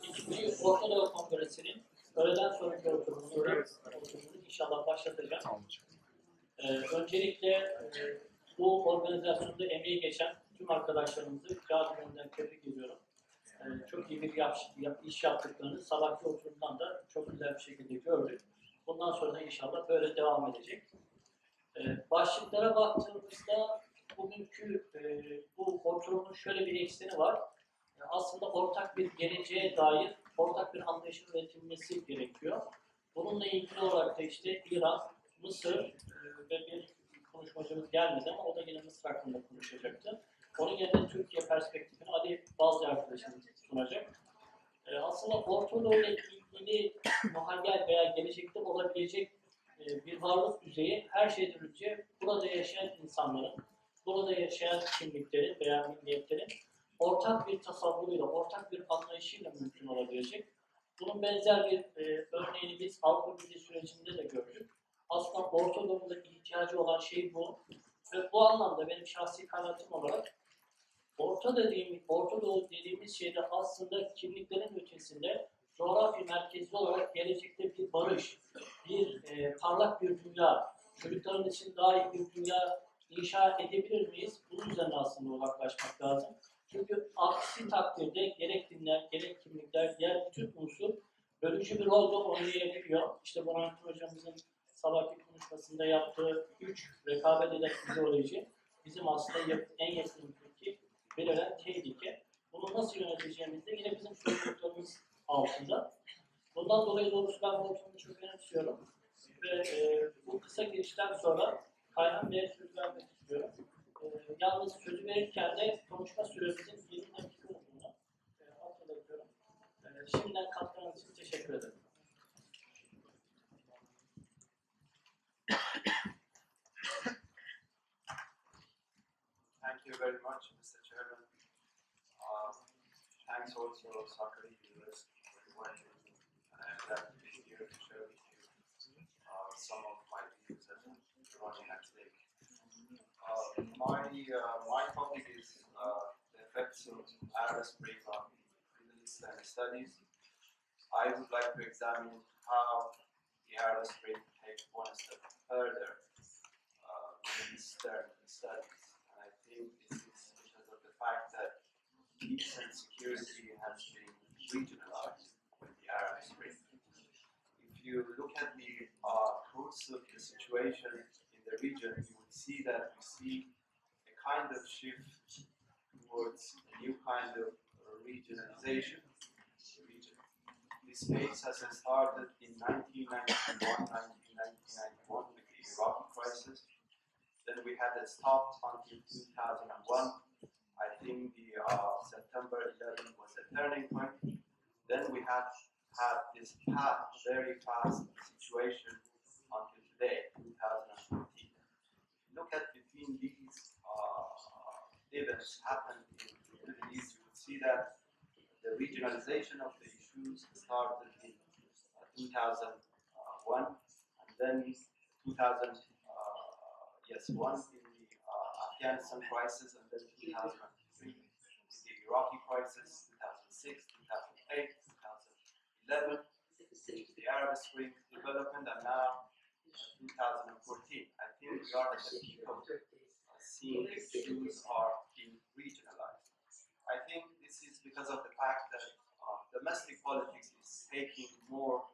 İkinci Orta Doğu Kongresi'nin öğleden sonraki oturumunu inşallah başlatacağım. Öncelikle bu organizasyonda emeği geçen tüm arkadaşlarımızı kağıt gönderden tebrik ediyorum. Çok iyi bir iş yaptıklarını sabahki oturumdan da çok güzel bir şekilde gördük. Bundan sonra da inşallah böyle devam edecek. Başlıklara baktığımızda bugünkü bu oturumun şöyle bir ekseni var. Aslında ortak bir geleceğe dair ortak bir anlayışın üretilmesi gerekiyor. Bununla ilgili olarak da işte İran, Mısır ve bir konuşmacımız gelmedi ama o da yine Mısır hakkında konuşacaktı. Onun yerine Türkiye perspektifini Ali Balcı arkadaşımız sunacak. Aslında Orta Doğu ile ilgili muhayyel veya gelecekte olabilecek bir varlık düzeyi her şeyden önce burada yaşayan insanların, burada yaşayan kimliklerin veya milliyetlerin ortak bir tasavvuruyla, ortak bir anlayışıyla mümkün olabilecek. Bunun benzer bir örneğini biz Avrupa Birliği sürecinde de gördük. Aslında Orta Doğu'da ihtiyacı olan şey bu. Ve bu anlamda benim şahsi kanaatim olarak Orta Doğu dediğimiz şeyde aslında kimliklerin ötesinde coğrafi merkezli olarak gelecekte bir barış, bir parlak bir dünya, çocukların için daha iyi bir dünya inşa edebilir miyiz? Bunun üzerine aslında odaklaşmak lazım. Çünkü aksi takdirde gerek dinler, gerek kimlikler, diğer bütün unsur bölücü bir rol de oynayabiliyor. İşte Burhan Hocamızın sabahki konuşmasında yaptığı 3 rekabet eden ideoloji bizim aslında en yakınındaki belirlen tehlike. Bunu nasıl yöneteceğimiz de yine bizim sorumluluklarımız altında. Bundan dolayı doğrusu ben bu ortamı çok önemsiyorum. Ve bu kısa girişten sonra Kayhan Bey'e söz vermek istiyorum. Yalnız sözü verirken de konuşma süremizin 20 dakika olduğunu hatırlatıyorum. Şimdiden katkılarınız için teşekkür ederim. Thank you very much, Mr. Chairman. Thanks also Sakari University for inviting me. I'm glad to be here to share with you some of my views as a Iranian academic. My topic is the effects of Arab Spring on Middle Eastern studies. I would like to examine how the Arab Spring takes one step further Middle Eastern studies. And I think this is because of the fact that peace and security has been regionalized with the Arab Spring. If you look at the course of the situation in the region, you would see that we see a kind of shift towards a new kind of regionalization. This phase has started in 1991 with the Iraqi crisis. Then we had it stopped until 2001. I think the September 11 was a turning point. Then we have had this very fast situation until today, 2014. Look at between these events happened in the Middle East, you would see that the regionalization of the issues started in 2001, and then 2001 in the Afghanistan crisis, and then 2003 the Iraqi crisis, 2006, 2008, 2011, the Arab Spring development, and now 2014. I think we are at the peak of seeing issues are being regionalized. I think this is because of the fact that domestic politics is taking more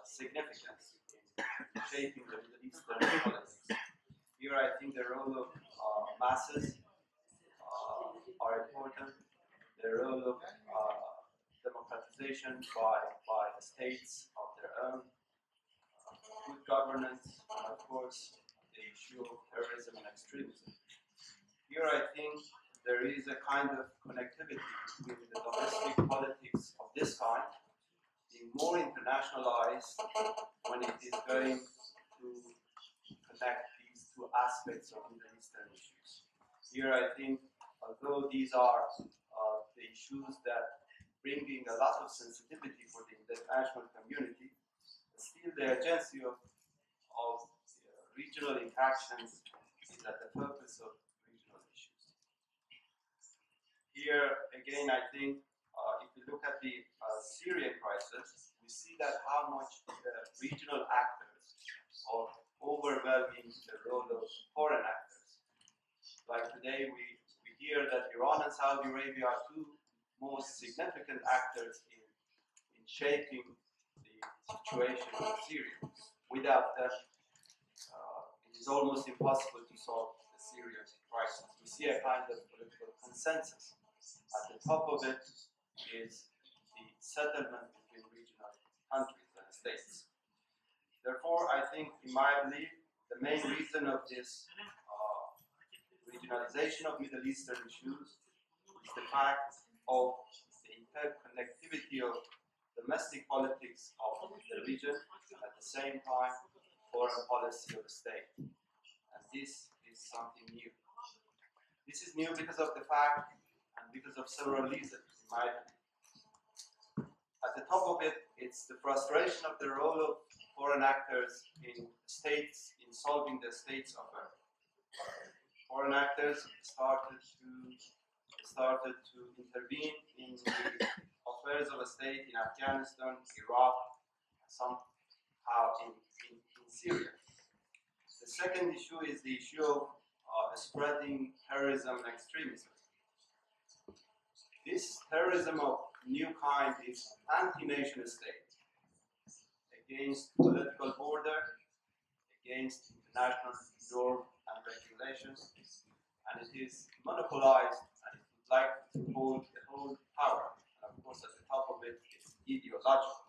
significance in shaping the Middle Eastern politics. Here I think the role of masses are important, the role of democratization by the states of their own, good governance, and of course the issue of terrorism and extremism. Here I think there is a kind of connectivity between the domestic politics of this kind being more internationalized when it is going to connect these two aspects of Middle Eastern issues. Here I think, although these are the issues that bringing a lot of sensitivity for the international community, still the agency of regional interactions is at the focus of regional issues. Here, again, I think if we look at the Syrian crisis, we see that how much the regional actors are overwhelming the role of foreign actors. Like today, we hear that Iran and Saudi Arabia are two most significant actors in shaping the situation in Syria. Without them, it is almost impossible to solve the Syrian crisis. We see a kind of political consensus. At the top of it is the settlement between regional countries and states. Therefore, I think, in my belief, the main reason of this regionalization of Middle Eastern issues is the fact of the interconnectivity of domestic politics of the region and at the same time foreign policy of the state. And this is something new. This is new because of the fact and because of several reasons, in my opinion. At the top of it, it's the frustration of the role of foreign actors in states, in solving the state's affairs. Foreign actors started to intervene in the affairs of a state in Afghanistan, Iraq, and somehow in Syria. The second issue is the issue of spreading terrorism and extremism. This terrorism of new kind is anti-nation state, against political order, against international norm and regulations, and it is monopolized and it would like to hold the whole power. And of course, at the top of it, it's ideological.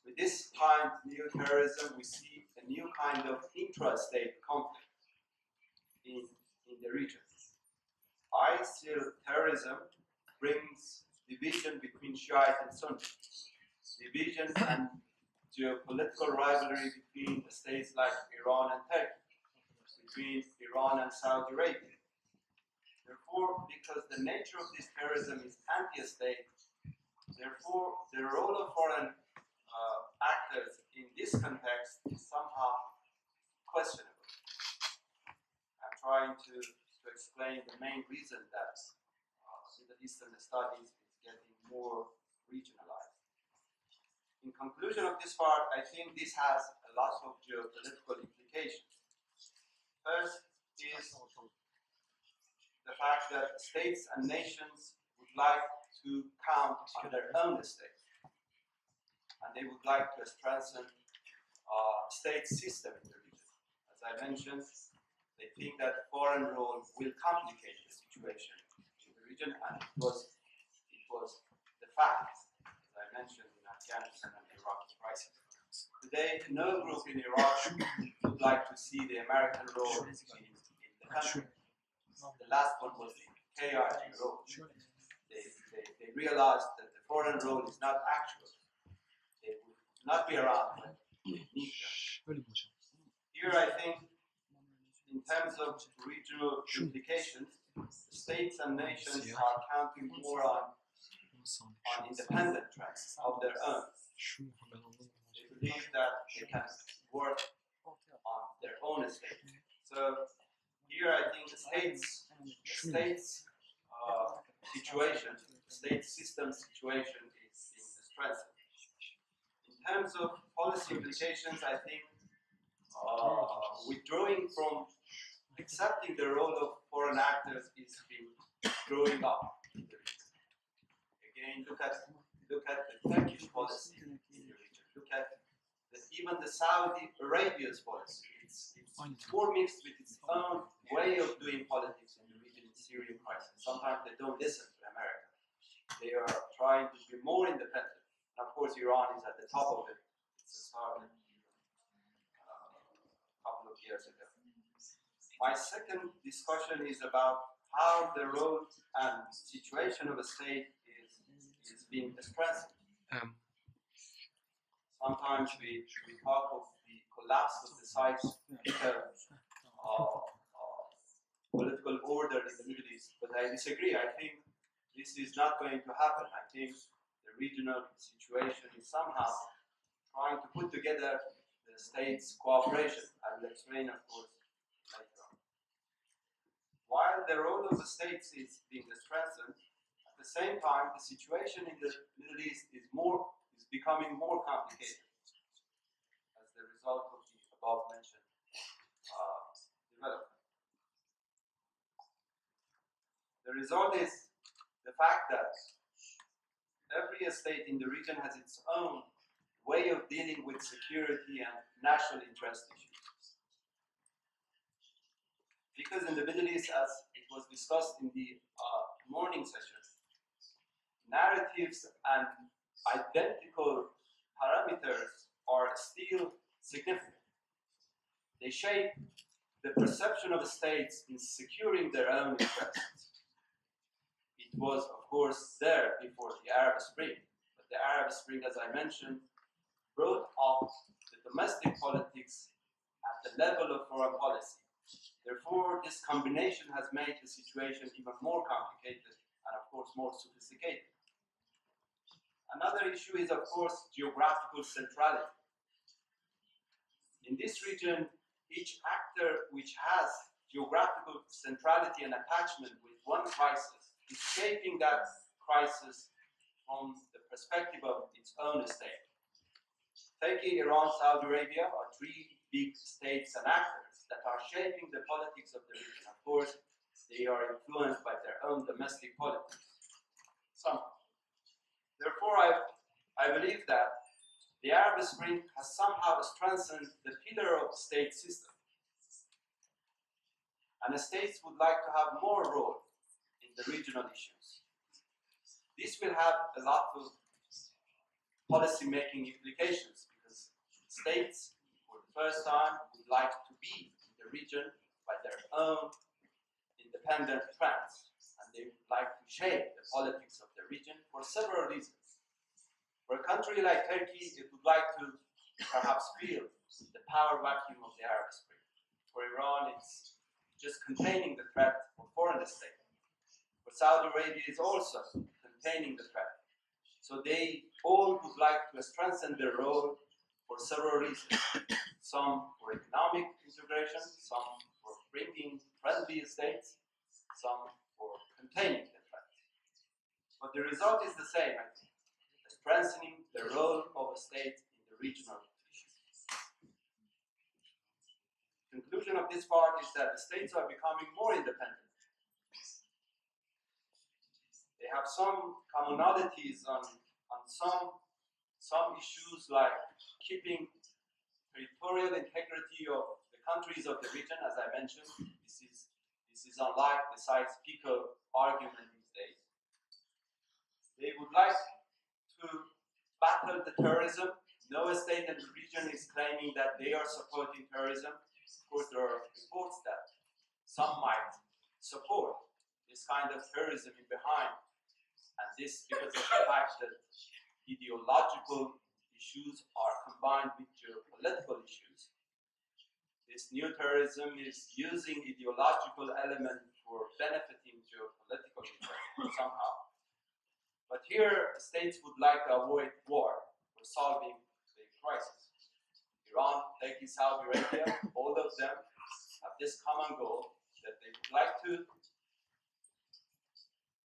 With this kind of new terrorism, we see a new kind of intra-state conflict in the region. ISIL terrorism brings division between Shiite and Sunni, division and geopolitical rivalry between states like Iran and Turkey, between Iran and Saudi Arabia. Therefore, because the nature of this terrorism is anti-state, therefore the role of foreign actors in this context is somehow questionable. I'm trying to explain the main reason that Middle Eastern studies is getting more regionalized. In conclusion of this part, I think this has a lot of geopolitical implications. First is the fact that states and nations would like to count on their own state, and they would like to strengthen state system in the region. As I mentioned, they think that foreign role will complicate the situation in the region, and it was the fact, as I mentioned, in Afghanistan and the Iraqi crisis. Today, no group in Iraq would like to see the American role in the country. The last one was the KRG role. They realized that the foreign role is not actual. They would not be around when they need them. Here, I think, in terms of regional implications, states and nations are counting more on independent trends of their own. They believe that they can work on their own state. So here I think the state's situation, state system situation is strengthened. In terms of policy implications, I think withdrawing from accepting the role of foreign actors is growing up. Again, look at the Turkish policy in the region. Look at even the Saudi Arabia's policy. It's more mixed with its own way of doing politics in the region in Syrian crisis. Sometimes they don't listen to America. They are trying to be more independent. And of course, Iran is at the top of it. It started a couple of years ago. My second discussion is about how the role and situation of a state is being strengthened. Sometimes we talk of the collapse of the political order in the Middle East, but I disagree. I think this is not going to happen. I think the regional situation is somehow trying to put together the states' cooperation. I will explain, of course, later on. While the role of the states is being strengthened, at the same time, the situation in the Middle East is becoming more complicated as the result of the above mentioned development. The result is the fact that every state in the region has its own way of dealing with security and national interest issues. Because in the Middle East, as it was discussed in the morning session, narratives and identical parameters are still significant. They shape the perception of the states in securing their own interests. It was, of course, there before the Arab Spring, but the Arab Spring, as I mentioned, brought up the domestic politics at the level of foreign policy. Therefore, this combination has made the situation even more complicated and, of course, more sophisticated. Another issue is, of course, geographical centrality. In this region, each actor which has geographical centrality and attachment with one crisis is shaping that crisis from the perspective of its own state. Turkey, Iran, Saudi Arabia are three big states and actors that are shaping the politics of the region. Of course, they are influenced by their own domestic politics. Therefore, I believe that the Arab Spring has somehow strengthened the pillar of the state system. And the states would like to have more role in the regional issues. This will have a lot of policy-making implications because states, for the first time, would like to be in the region by their own independent trends. And they would like to shape the politics of the region for several reasons. For a country like Turkey, it would like to perhaps feel the power vacuum of the Arab Spring. For Iran, it's just containing the threat of foreign state. For Saudi Arabia, it's also containing the threat. So they all would like to strengthen their role for several reasons. Some for economic integration, some for bringing friendly states, some for containing the threat. But the result is the same, I think. Strengthening the role of a state in the regional issues. Conclusion of this part is that the states are becoming more independent. They have some commonalities on some issues like keeping territorial integrity of the countries of the region, as I mentioned. This is unlike the Sykes-Picot argument these days. They would like to battle the terrorism. No state in the region is claiming that they are supporting terrorism. Of course, there are reports that some might support this kind of terrorism in behind, and this because of the fact that ideological issues are combined with geopolitical issues. This new terrorism is using ideological element for benefiting geopolitical interests somehow. But here, states would like to avoid war for solving the crisis. Iran, Turkey, Saudi Arabia, all of them have this common goal that they would like to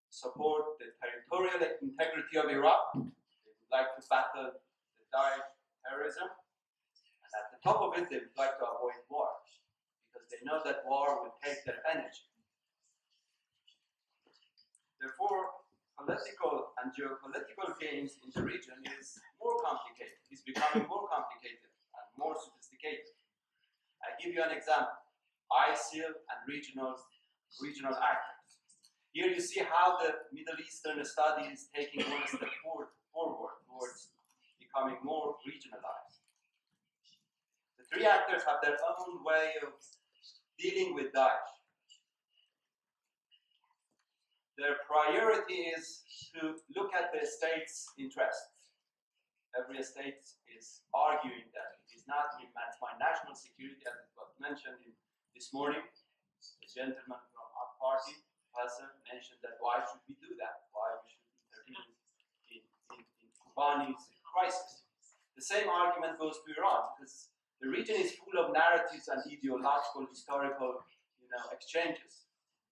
support the territorial integrity of Iraq. They would like to battle the Daesh terrorism. And at the top of it, they would like to avoid war because they know that war will take their energy. Therefore, political and geopolitical games in the region is more complicated, is becoming more complicated and more sophisticated. I give you an example, ISIL and regional actors. Here you see how the Middle Eastern study is taking one step forward towards becoming more regionalized. The three actors have their own way of dealing with Daesh. Their priority is to look at the state's interests. Every state is arguing that it is not in my national security, as it was mentioned this morning. The gentleman from our party professor mentioned that why should we do that? Why we should intervene in Kobani's crisis? The same argument goes to Iran, because the region is full of narratives and ideological, historical, exchanges.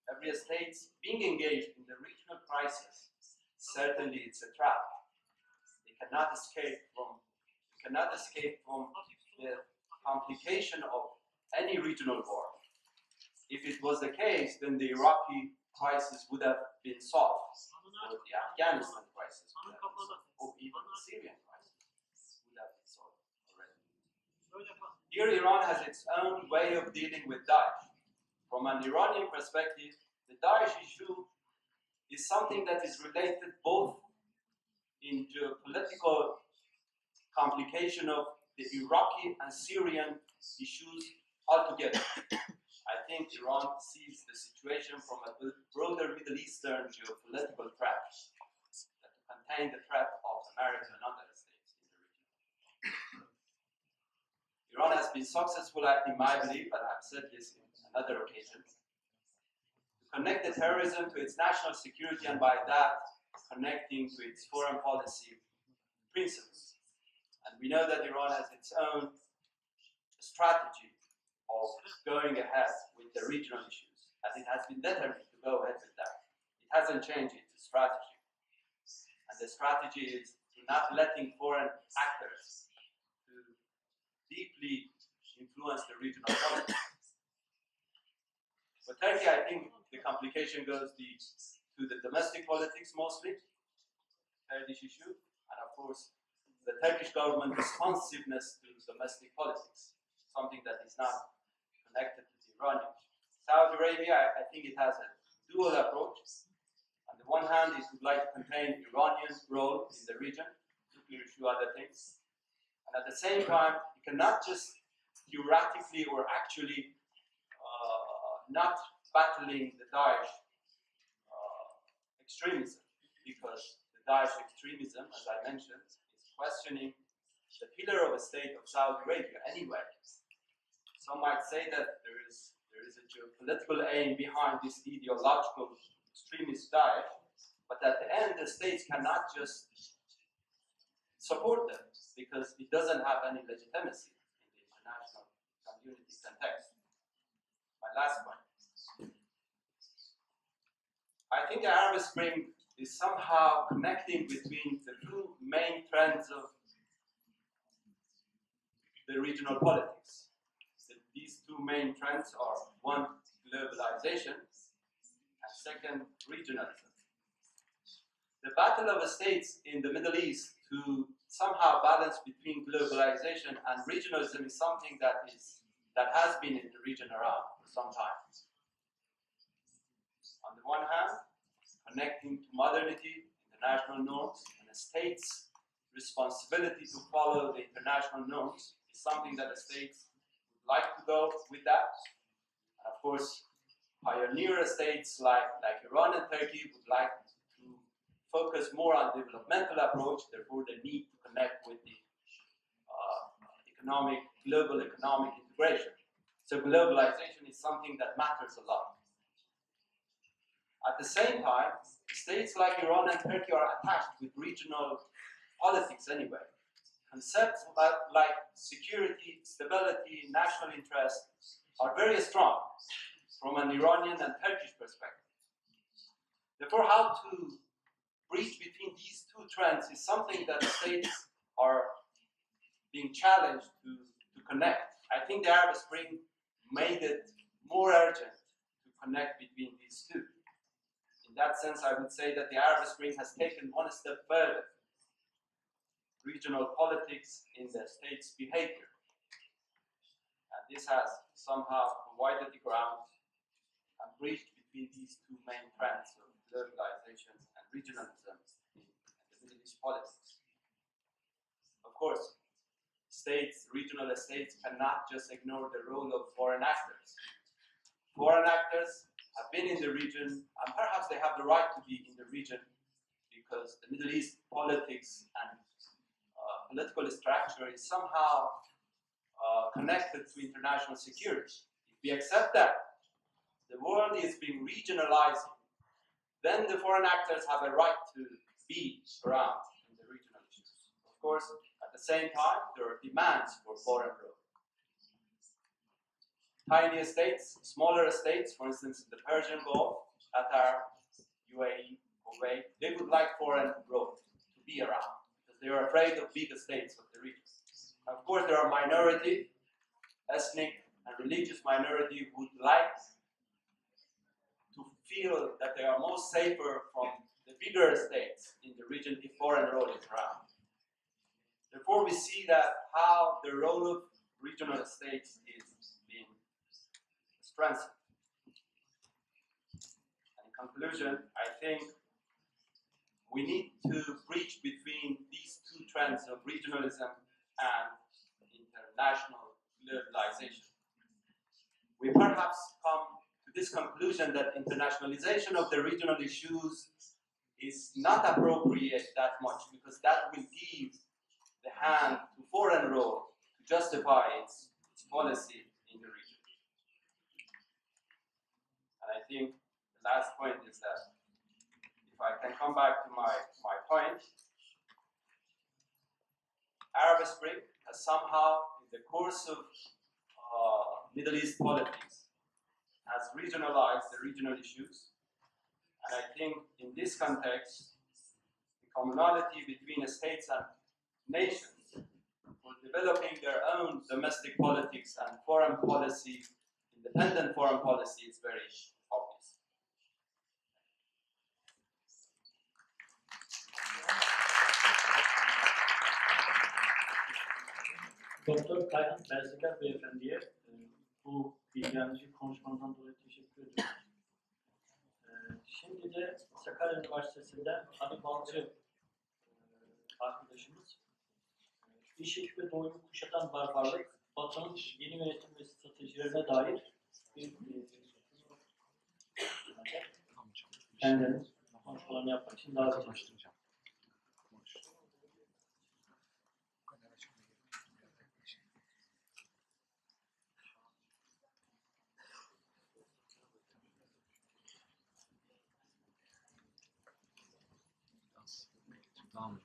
Every state being engaged in the regional crisis, certainly it's a trap. They cannot escape from the complication of any regional war. If it was the case, then the Iraqi crisis would have been solved, or the Afghanistan crisis would have been solved, or even the Syrian crisis would have been solved already. Here, Iran has its own way of dealing with Daesh. From an Iranian perspective, the Daesh issue is something that is related both in geopolitical complication of the Iraqi and Syrian issues altogether. I think Iran sees the situation from a broader Middle Eastern geopolitical threat that contain the threat of America and other states in the region. Iran has been successful at, in my belief, and I've said this in another occasion, to connect the terrorism to its national security, and by that connecting to its foreign policy principles. And we know that Iran has its own strategy of going ahead with the regional issues, and it has been determined to go ahead with that. It hasn't changed its strategy. And the strategy is to not letting foreign actors to deeply influence the regional politics. For Turkey, I think the complication goes to the domestic politics mostly, Kurdish issue, and of course the Turkish government responsiveness to domestic politics, something that is not connected to the Iranian. Saudi Arabia, I think it has a dual approach. On the one hand, it would like to contain Iranian role in the region, nuclear issue, other things. And at the same time, it cannot just theoretically or actually not battling the Daesh extremism, because the Daesh extremism, as I mentioned, is questioning the pillar of a state of Saudi Arabia anyway. Some might say that there is a geopolitical aim behind this ideological extremist Daesh, but at the end, the states cannot just support them because it doesn't have any legitimacy in the international community context. My last point. I think the Arab Spring is somehow connecting between the two main trends of the regional politics. These two main trends are, one, globalization, and second, regionalism. The battle of the states in the Middle East to somehow balance between globalization and regionalism is something that has been in the region around for some time. On the one hand, connecting to modernity, international norms, and the state's responsibility to follow the international norms is something that the states would like to go with that. And of course, pioneer states like Iran and Turkey would like to focus more on developmental approach, therefore the need to connect with the global economic integration. So globalization is something that matters a lot. At the same time, states like Iran and Turkey are attached with regional politics anyway. Concepts like security, stability, national interest are very strong from an Iranian and Turkish perspective. Therefore, how to bridge between these two trends is something that the states are being challenged to connect. I think the Arab Spring made it more urgent to connect between these two. In that sense, I would say that the Arab Spring has taken one step further, regional politics in the state's behavior. And this has somehow provided the ground and bridged between these two main trends of globalization and regionalism in the Middle East politics. Of course, regional states cannot just ignore the role of foreign actors. Foreign actors have been in the region, and perhaps they have the right to be in the region because the Middle East politics and political structure is somehow connected to international security. If we accept that, the world is being regionalizing then the foreign actors have a right to be around in the regional issues. Of course, at the same time, there are demands for foreign role. Tiny states, smaller states, for instance, in the Persian Gulf, Qatar, UAE, Kuwait, they would like foreign role to be around because they are afraid of big states of the region. Of course, there are minority, ethnic and religious minority who would like to feel that they are most safer from the bigger states in the region if foreign role is around. Therefore, we see that how the role of regional states is being strengthened. In conclusion, I think we need to bridge between these two trends of regionalism and international globalization. We perhaps come to this conclusion that internationalization of the regional issues is not appropriate that much because that will give the hand to foreign role to justify its policy in the region. And I think the last point is that if I can come back to my point, Arab Spring has somehow, in the course of Middle East politics, has regionalized the regional issues. And I think in this context, the commonality between states and nations for developing their own domestic politics and foreign policy, independent foreign policy, is very obvious. Doktor Kayhan Berzikar Beyefendi'ye bu bilgilendirici konuşmandan dolayı teşekkür ediyorum. Şimdi de Sakarya Üniversitesi'nden Ali Balcı arkadaşımız İşit ve Doğu'yu kuşatan barbarlık, Batı'nın yeni yönetim ve stratejilerine dair bir kendilerinin konuşmalarını yapmak için davet ediyoruz. Tamam.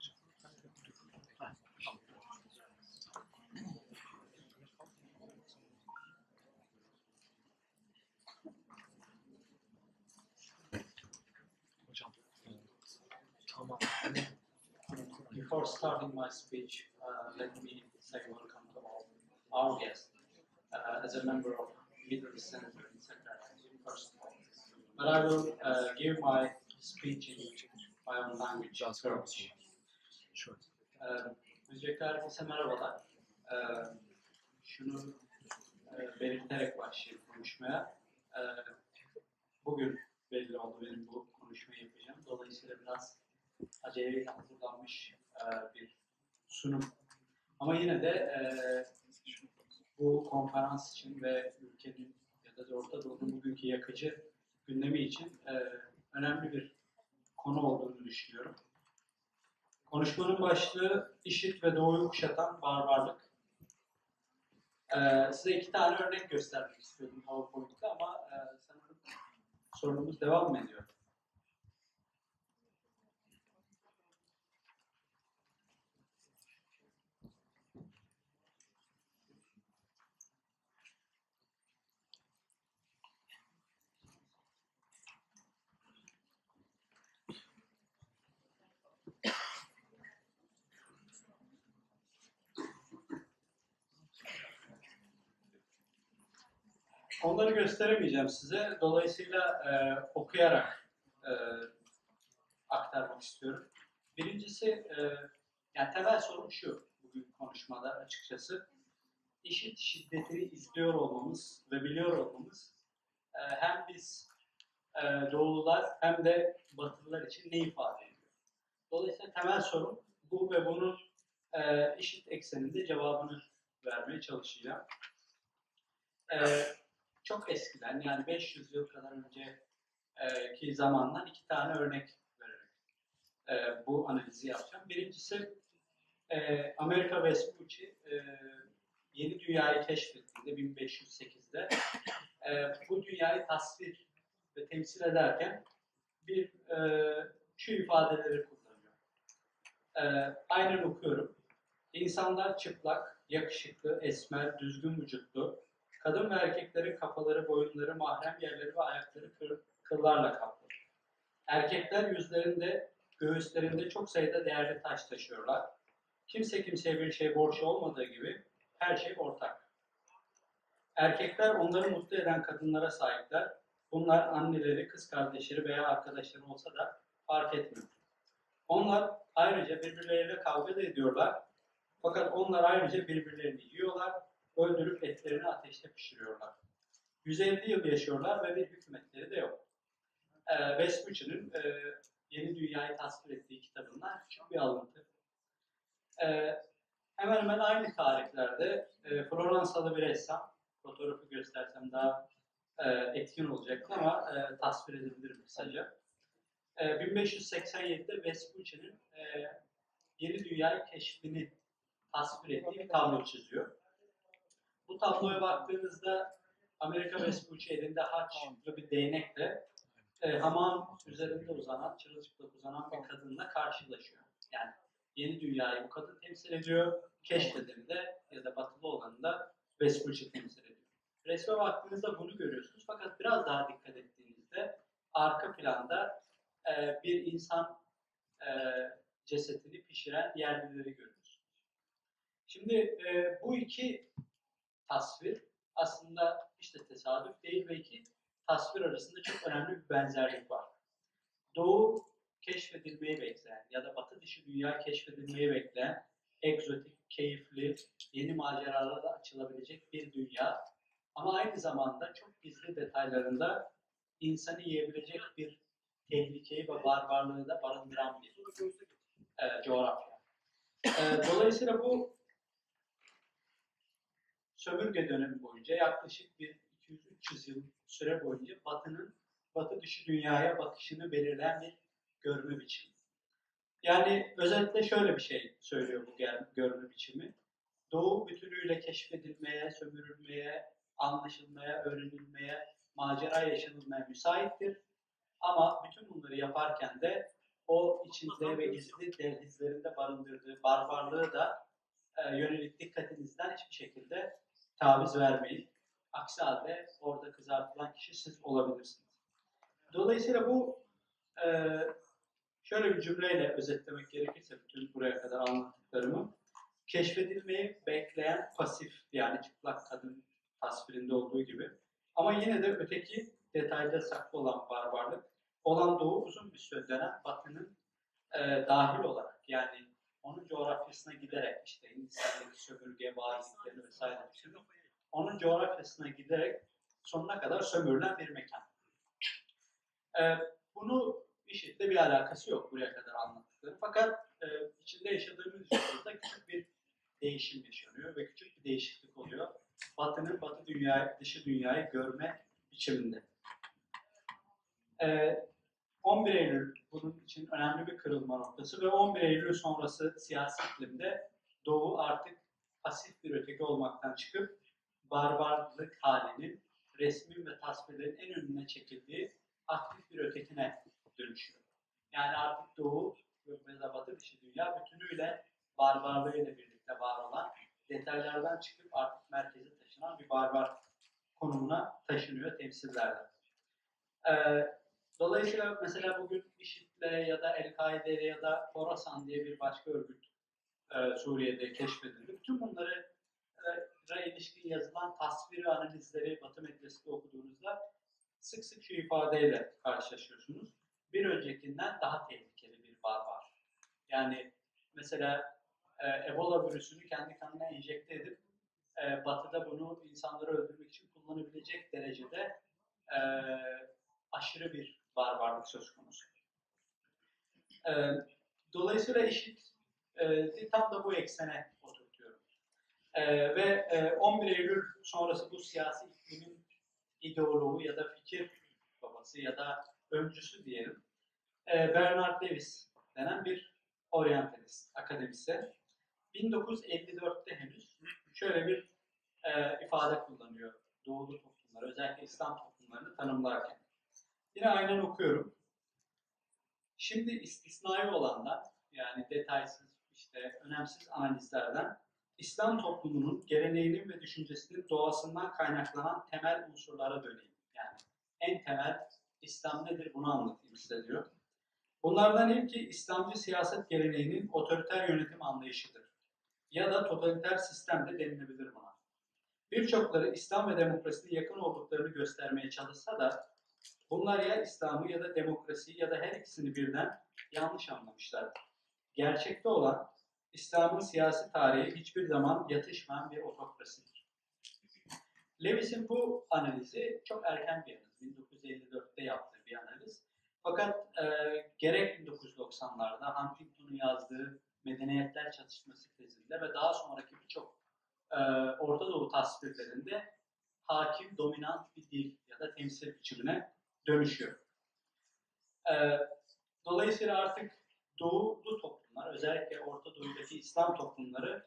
Hocam. Tamam. Before starting my speech, let me say welcome to all our guests as a member of Middle East Center in Sakarya, first of all. But I will give my speech in my own language, Turkish. Sure. Öncelikle herkese merhabalar. Şunu belirterek başlayayım konuşmaya. Bugün belli oldu benim bu konuşmayı yapacağım. Dolayısıyla biraz aceleyle hazırlanmış bir sunum. Ama yine de bu konferans için ve ülkenin ya da Orta Doğu'nun bugünkü yakıcı gündemi için önemli bir konu olduğunu düşünüyorum. Konuşmanın başlığı IŞİD ve Doğu'yu kuşatan barbarlık. Size 2 tane örnek göstermek istiyordum PowerPoint'te ama sanırım sorunumuz devam mı ediyor? Onları gösteremeyeceğim size. Dolayısıyla okuyarak aktarmak istiyorum. Birincisi, yani temel sorun şu bugün konuşmada açıkçası. IŞİD şiddetini izliyor olmamız ve biliyor olmamız hem biz Doğulular hem de Batılılar için ne ifade ediyor? Dolayısıyla temel sorun bu ve bunun IŞİD ekseninde cevabını vermeye çalışacağım. Çok eskiden, yani 500 yıl kadar önceki zamandan 2 tane örnek vererek bu analizi yapacağım. Birincisi, Amerika Vespucci yeni dünyayı keşfettiğinde 1508'de bu dünyayı tasvir ve temsil ederken şu ifadeleri kullanıyor. Aynen okuyorum. İnsanlar çıplak, yakışıklı, esmer, düzgün vücutlu, kadın ve erkeklerin kafaları, boyunları, mahrem yerleri ve ayakları kıllarla kaplı. Erkekler yüzlerinde, göğüslerinde çok sayıda değerli taş taşıyorlar. Kimse kimseye bir şey borçlu olmadığı gibi her şey ortak. Erkekler onları mutlu eden kadınlara sahipler. Bunlar anneleri, kız kardeşleri veya arkadaşları olsa da fark etmiyor. Onlar ayrıca birbirleriyle kavga da ediyorlar. Fakat onlar ayrıca birbirlerini yiyorlar, öldürüp etlerini ateşte pişiriyorlar. 150 yıl yaşıyorlar ve bir hükümetleri de yok. Vespucci'nin Yeni Dünyayı tasvir ettiği kitabından küçük bir alıntı. Hemen hemen aynı tarihlerde Floransalı bir ressam, fotoğrafı göstersem daha etkin olacaktı ama tasvir edebilirim kısaca. 1587'de Vespucci'nin Yeni Dünyayı keşfini tasvir ettiği bir tablo çiziyor. Bu tabloya baktığınızda Amerika Vespucci elinde haçlı bir değnekle hamam üzerinde uzanan, çırılçıplak uzanan bir kadınla karşılaşıyor. Yani Yeni Dünyayı bu kadın temsil ediyor, keşfedilde ya da batılı olanında Vespucci temsil ediyor. Resme baktığınızda bunu görüyorsunuz fakat biraz daha dikkat ettiğinizde arka planda bir insan cesetini pişiren yerlileri görüyorsunuz. Şimdi bu iki tasvir aslında işte tesadüf değil, belki tasvir arasında çok önemli bir benzerlik var. Doğu keşfedilmeyi bekleyen ya da batı dışı dünya keşfedilmeyi bekleyen egzotik, keyifli, yeni maceralara açılabilecek bir dünya. Ama aynı zamanda çok gizli detaylarında insanı yiyebilecek bir tehlikeyi ve barbarlığı da barındıran bir coğrafya. Dolayısıyla bu sömürge dönemi boyunca yaklaşık bir 200-300 yıl süre boyunca batı dışı dünyaya bakışını belirleyen bir görme biçimi. Yani özetle şöyle bir şey söylüyor bu görme biçimi. Doğu bütünüyle keşfedilmeye, sömürülmeye, anlaşılmaya, öğrenilmeye, macera yaşanılmaya müsaittir. Ama bütün bunları yaparken de o içinde ve gizli dehlizlerinde barındırdığı barbarlığı da yönelik dikkatinizden hiçbir şekilde taviz vermeyin. Aksi halde orada kızartılan kişi siz olabilirsiniz. Dolayısıyla bu şöyle bir cümleyle özetlemek gerekirse bütün buraya kadar anlattıklarımı, keşfedilmeyi bekleyen pasif, yani çıplak kadın tasvirinde olduğu gibi, ama yine de öteki detayda saklı olan barbarlık, olan Doğu uzun bir süre dönem Batı'nın dahil olarak, yani onun coğrafyasına giderek, işte Hindistan'daki sömürge, valizliklerini vesaire düşünün, onun coğrafyasına giderek sonuna kadar sömürülen bir mekan. Bunu IŞİD'le bir alakası yok buraya kadar anlattıkları. Fakat içinde yaşadığımız yüzyılda küçük bir değişim yaşanıyor ve küçük bir değişiklik oluyor. Batı'nın batı dünyayı, dışı dünyayı görme biçiminde. 11 Eylül bunun için önemli bir kırılma noktası ve 11 Eylül sonrası siyasi iklimde Doğu artık pasif bir öteki olmaktan çıkıp barbarlık halinin resmin ve tasvirlerin en önüne çekildiği aktif bir ötekine dönüşüyor. Yani artık Doğu ve Batı dışı dünya bütünüyle barbarlığıyla birlikte var olan, detaylardan çıkıp artık merkeze taşınan bir barbar konumuna taşınıyor temsillerden. Dolayısıyla mesela bugün IŞİD'le ya da El-Kaide ya da Khorasan diye bir başka örgüt Suriye'de keşfedildi. Bütün bunlara ilişkin yazılan tasvir ve analizleri Batı medyasında okuduğunuzda sık sık şu ifadeyle karşılaşıyorsunuz. Bir öncekinden daha tehlikeli bir barbar. Yani mesela Ebola virüsünü kendi kanına enjekte edip Batı'da bunu insanları öldürmek için kullanabilecek derecede aşırı bir barbarlık söz konusu. Dolayısıyla IŞİD tam da bu eksene oturtuyorum. Ve 11 Eylül sonrası bu siyasi iklimin ideoloğu ya da fikir babası ya da öncüsü diyelim, Bernard Lewis denen bir oryantalist, akademisyen. 1954'te henüz şöyle bir ifade kullanıyor Doğulu toplumları, özellikle İslam toplumlarını tanımlarken. Yine aynen okuyorum. Şimdi istisnai olandan, yani detaysız, işte önemsiz analizlerden İslam toplumunun geleneğinin ve düşüncesinin doğasından kaynaklanan temel unsurlara döneyim. Yani en temel İslam nedir bunu anlatayım size diyor. Bunlardan ilki İslamcı siyaset geleneğinin otoriter yönetim anlayışıdır. Ya da totaliter sistem de denilebilir buna. Birçokları İslam ve demokrasiye yakın olduklarını göstermeye çalışsa da bunlar ya İslam'ı ya da demokrasiyi ya da her ikisini birden yanlış anlamışlardır. Gerçekte olan İslam'ın siyasi tarihi hiçbir zaman yatışmayan bir otokrasidir. Lewis'in bu analizi çok erken bir analiz. 1954'te yaptığı bir analiz. Fakat gerek 1990'larda Huntington'un yazdığı Medeniyetler Çatışması tezinde ve daha sonraki birçok Orta Doğu tasvirlerinde hakim, dominant bir dil ya da temsil biçimine dönüşüyor. Dolayısıyla artık Doğulu toplumlar, özellikle Orta Doğu'daki İslam toplumları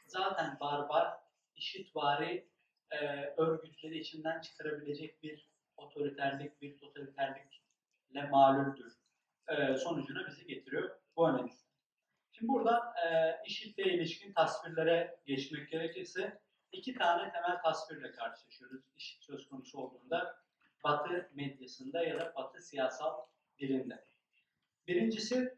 zaten barbar, işitvari örgütleri içinden çıkarabilecek bir otoriterlik, bir totaliterlikle malüldür. Sonucuna bizi getiriyor bu analiz. Şimdi buradan IŞİD'le ilişkin tasvirlere geçmek gerekirse iki tane temel tasvirle karşılaşıyoruz IŞİD söz konusu olduğunda Batı medyasında ya da Batı siyasal dilinde. Birincisi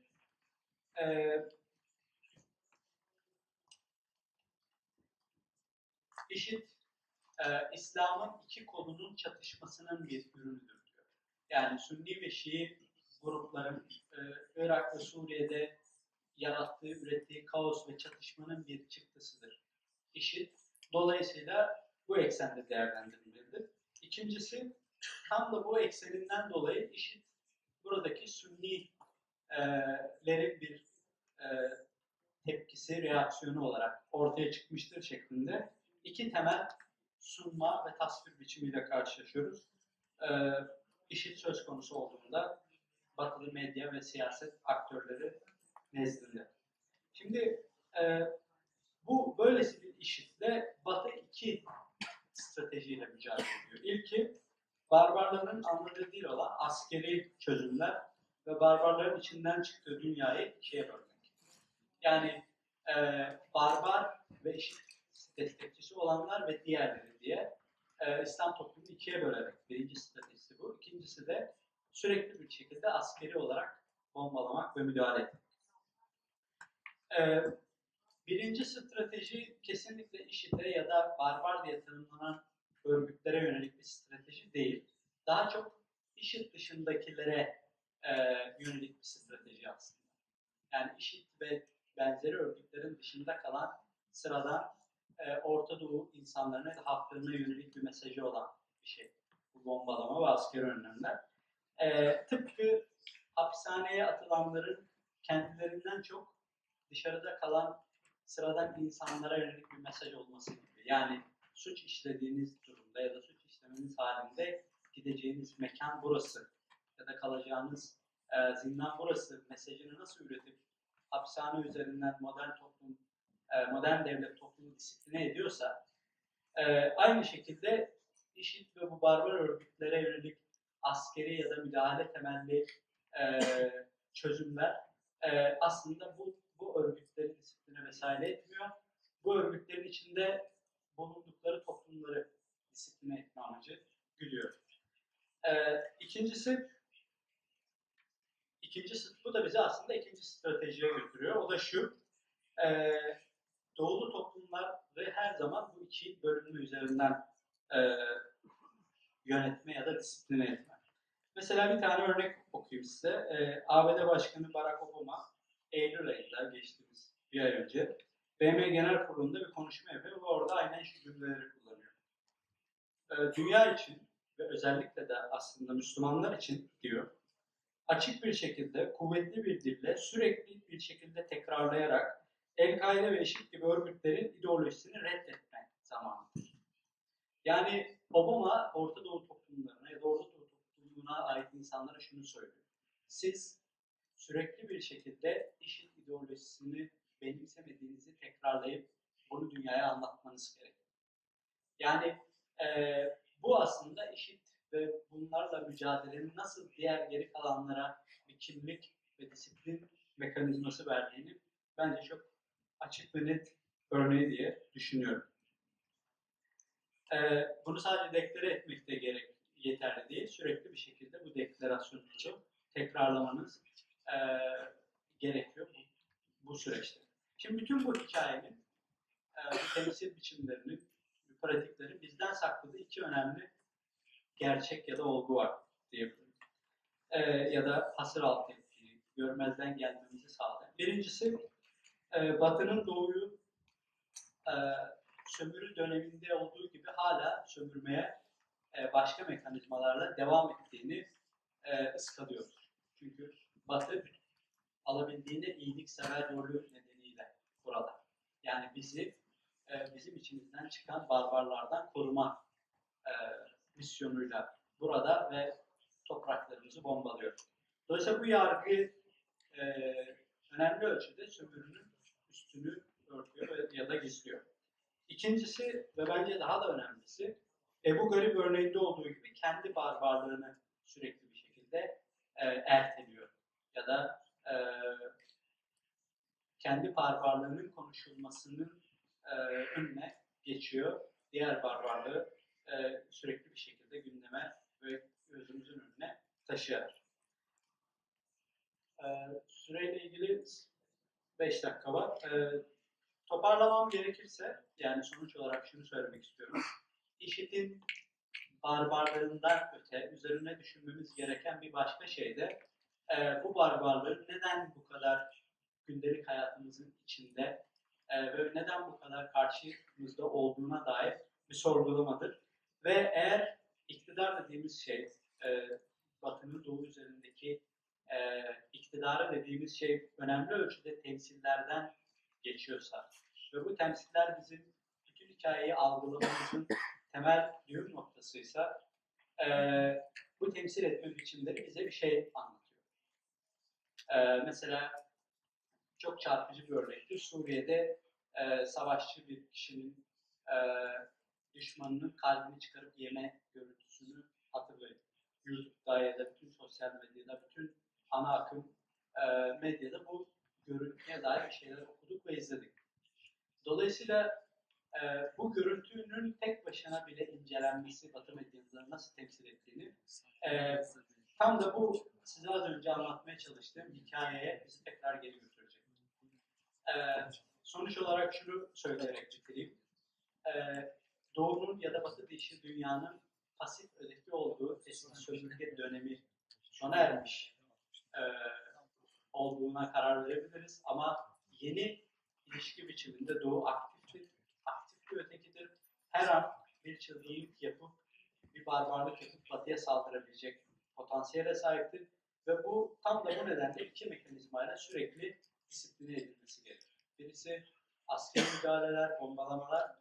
IŞİD İslam'ın iki kolunun çatışmasının bir ürünüdür diyor. Yani Sünni ve Şii grupların Irak ve Suriye'de yarattığı, ürettiği kaos ve çatışmanın bir çıktısıdır IŞİD. Dolayısıyla bu eksende değerlendirilmelidir. İkincisi, tam da bu ekseninden dolayı IŞİD buradaki Sünnilerin bir tepkisi, reaksiyonu olarak ortaya çıkmıştır şeklinde iki temel sunma ve tasvir biçimiyle karşılaşıyoruz. IŞİD söz konusu olduğunda Batılı medya ve siyaset aktörleri nezdinde. Şimdi bu böylesi bir IŞİD'le Batı iki stratejiyle mücadele ediyor. İlki barbarların anladığı dil olan askeri çözümler ve barbarların içinden çıktığı dünyayı ikiye bölmek. Yani barbar ve IŞİD destekçisi olanlar ve diğerleri diye İslam toplumunu ikiye bölerek birinci stratejisi bu. İkincisi de sürekli bir şekilde askeri olarak bombalamak ve müdahale etmek. Birinci strateji kesinlikle IŞİD'e ya da barbar diye tanımlanan örgütlere yönelik bir strateji değil. Daha çok IŞİD dışındakilere yönelik bir strateji aslında. Yani IŞİD ve benzeri örgütlerin dışında kalan sıradan Orta Doğu insanlarına ve halklarına yönelik bir mesajı olan bir şey. Bu bombalama ve askeri önlemler. Tıpkı hapishaneye atılanların kendilerinden çok dışarıda kalan sıradan insanlara yönelik bir mesaj olması gibi. Yani suç işlediğiniz durumda ya da suç işlemeniz halinde gideceğiniz mekan burası ya da kalacağınız zindan burası mesajını nasıl üretip hapishane üzerinden modern toplum, modern devlet toplumu disipline ediyorsa aynı şekilde IŞİD ve bu barbar örgütlere yönelik askeri ya da müdahale temelli çözümler aslında bu örgütleri disipline vesaire etmiyor. Bu örgütlerin içinde bulundukları toplumları disipline etme amacı güdüyor. İkincisi bu da bizi aslında ikinci stratejiye götürüyor. O da şu, doğulu toplumları her zaman bu iki bölünme üzerinden yönetme ya da disipline etme. Mesela bir tane örnek okuyayım size. ABD Başkanı Barack Obama Eylül ayında geçtiğimiz bir ay önce BM Genel Kurulu'nda bir konuşma yapıyor ve orada aynen şu cümleleri kullanıyor. Dünya için ve özellikle de aslında Müslümanlar için diyor, açık bir şekilde, kuvvetli bir dille, sürekli bir şekilde tekrarlayarak El-Kaide ve IŞİD gibi örgütlerin ideolojisini reddetme zamanıdır. Yani Obama Orta Doğu toplumlarına ya da Orta Doğu toplumuna ait insanlara şunu söylüyor. Siz sürekli bir şekilde IŞİD ideolojisini benimsemediğinizi tekrarlayıp bunu dünyaya anlatmanız gerekiyor. Yani bu aslında IŞİD ve bunlarla mücadelenin nasıl diğer geri kalanlara bir kimlik ve disiplin mekanizması verdiğini bence çok açık ve net örneği diye düşünüyorum. Bunu sadece deklare etmek de yeterli değil. Sürekli bir şekilde bu deklarasyonları tekrarlamanız gerekiyor bu süreçte. Şimdi bütün bu hikayenin, bu temsil biçimlerinin, bu pratiklerin bizden sakladığı iki önemli gerçek ya da olgu var diyebilirim. Ya da hasır altı ettiği, görmezden gelmemizi sağlayan. Birincisi, Batı'nın Doğu'yu sömürü döneminde olduğu gibi hala sömürmeye başka mekanizmalarla devam ettiğini ıskalıyoruz. Çünkü Batı alabildiğine iyiliksever rolü nedeniyle burada. Yani bizi bizim içimizden çıkan barbarlardan koruma misyonuyla burada ve topraklarımızı bombalıyor. Dolayısıyla bu yargı önemli ölçüde sömürünün üstünü örtüyor ya da gizliyor. İkincisi ve bence daha da önemlisi, Ebu Garib örneğinde olduğu gibi kendi barbarlığını sürekli bir şekilde erteliyor. Ya da kendi barbarlığının konuşulmasının önüne geçiyor. Diğer barbarlığı sürekli bir şekilde gündeme ve gözümüzün önüne taşıyor. Süreyle ilgili 5 dakika var. Toparlamam gerekirse, yani sonuç olarak şunu söylemek istiyorum. IŞİD'in barbarlığından öte üzerine düşünmemiz gereken bir başka şey de bu barbarlığın neden bu kadar gündelik hayatımızın içinde ve neden bu kadar karşımızda olduğuna dair bir sorgulamadır. Ve eğer iktidar dediğimiz şey, Batı'nın Doğu üzerindeki iktidarı dediğimiz şey önemli ölçüde temsillerden geçiyorsa ve bu temsiller bizim bütün hikayeyi algılamamızın temel düğüm noktasıysa bu temsil etme biçimleri bize bir şey anlatıyor. Mesela çok çarpıcı bir örnektir. Suriye'de savaşçı bir kişinin düşmanının kalbini çıkarıp yeme görüntüsünü hatırlayın. YouTube'da ya da bütün sosyal medyada, bütün ana akım medyada bu görüntüye dair bir şeyler okuduk ve izledik. Dolayısıyla bu görüntünün tek başına bile incelenmesi, Batı medyasının nasıl temsil ettiğini tam da bu size az önce anlatmaya çalıştığım hikayeye bizi tekrar geri götürecek. Sonuç olarak şunu söyleyerek bitireyim. Doğu'nun ya da Batı dışı dünyanın pasif öteki olduğu eski sömürge dönemi sona ermiş olduğuna karar verebiliriz. Ama yeni ilişki biçiminde Doğu aktif bir ötekidir. Her an bir çılgınlık yapıp, bir barbarlık yapıp Batı'ya saldırabilecek potansiyele sahiptir. Ve bu tam da bu nedenle iki mekanizmayla sürekli disipline edilmesi gerekir. Birisi askeri müdahaleler, bombalamalar,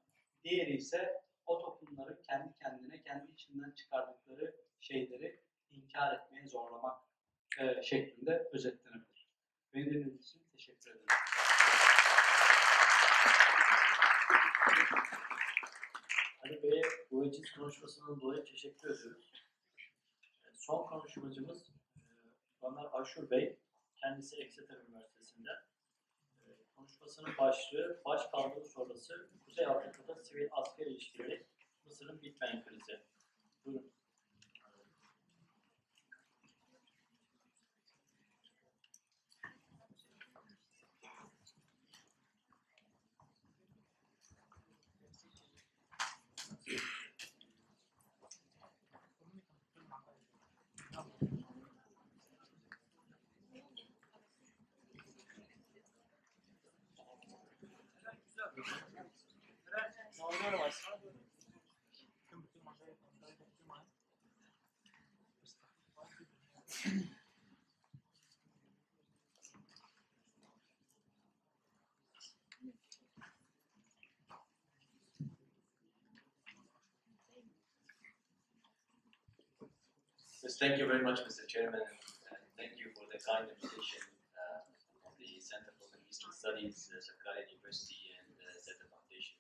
diğeri ise o toplumların kendi kendine, kendi içinden çıkardıkları şeyleri inkar etmeye zorlamak şeklinde özetlenebilir. Beni dinlediğiniz için teşekkür ederim. Ali Bey'e bu veciz konuşmasından dolayı teşekkür ediyoruz. Son konuşmacımız Ömer Aşur Bey. Kendisi Exeter Üniversitesi'nde. Konuşmasının başlığı başkaldırı sonrası Kuzey Afrika'da sivil asker ilişkileri, Mısır'ın bitmeyen krizi. Buyurun. Yes, thank you very much, Mr. Chairman, and thank you for the kind invitation of the Center for Middle Eastern Studies, Saqqara University, and Zeta Foundation.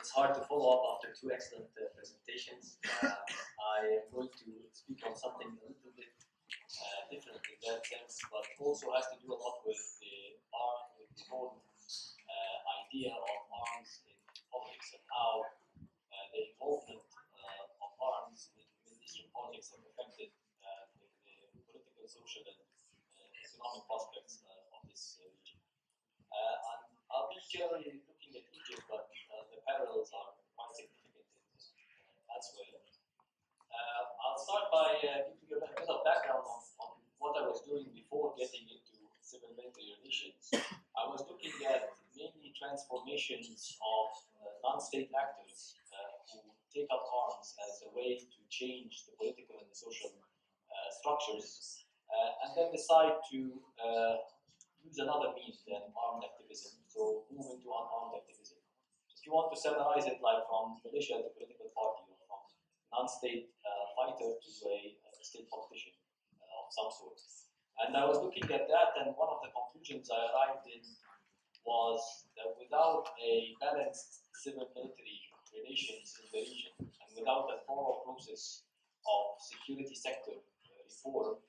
It's hard to follow up after two excellent presentations. I am going to speak on something a little bit different in that sense, but also has to do a lot with the whole idea of arms in politics and how the involvement of arms in Middle Eastern politics have affected the political, social, and economic prospects of this region. And I'll be generally looking at Egypt, but the parallels are quite significant elsewhere. I'll start by giving you a bit of background on what I was doing before getting into civil-military relations. I was looking at mainly transformations of non-state actors who take up arms as a way to change the political and the social structures, and then decide to use another means than armed activism, so move into unarmed activism. If you want to summarize it like from militia to political party, or from non-state fighter to a state politician of some sort. And I was looking at that, and one of the conclusions I arrived in was that without a balanced civil-military relations in the region, and without a thorough process of security sector reform,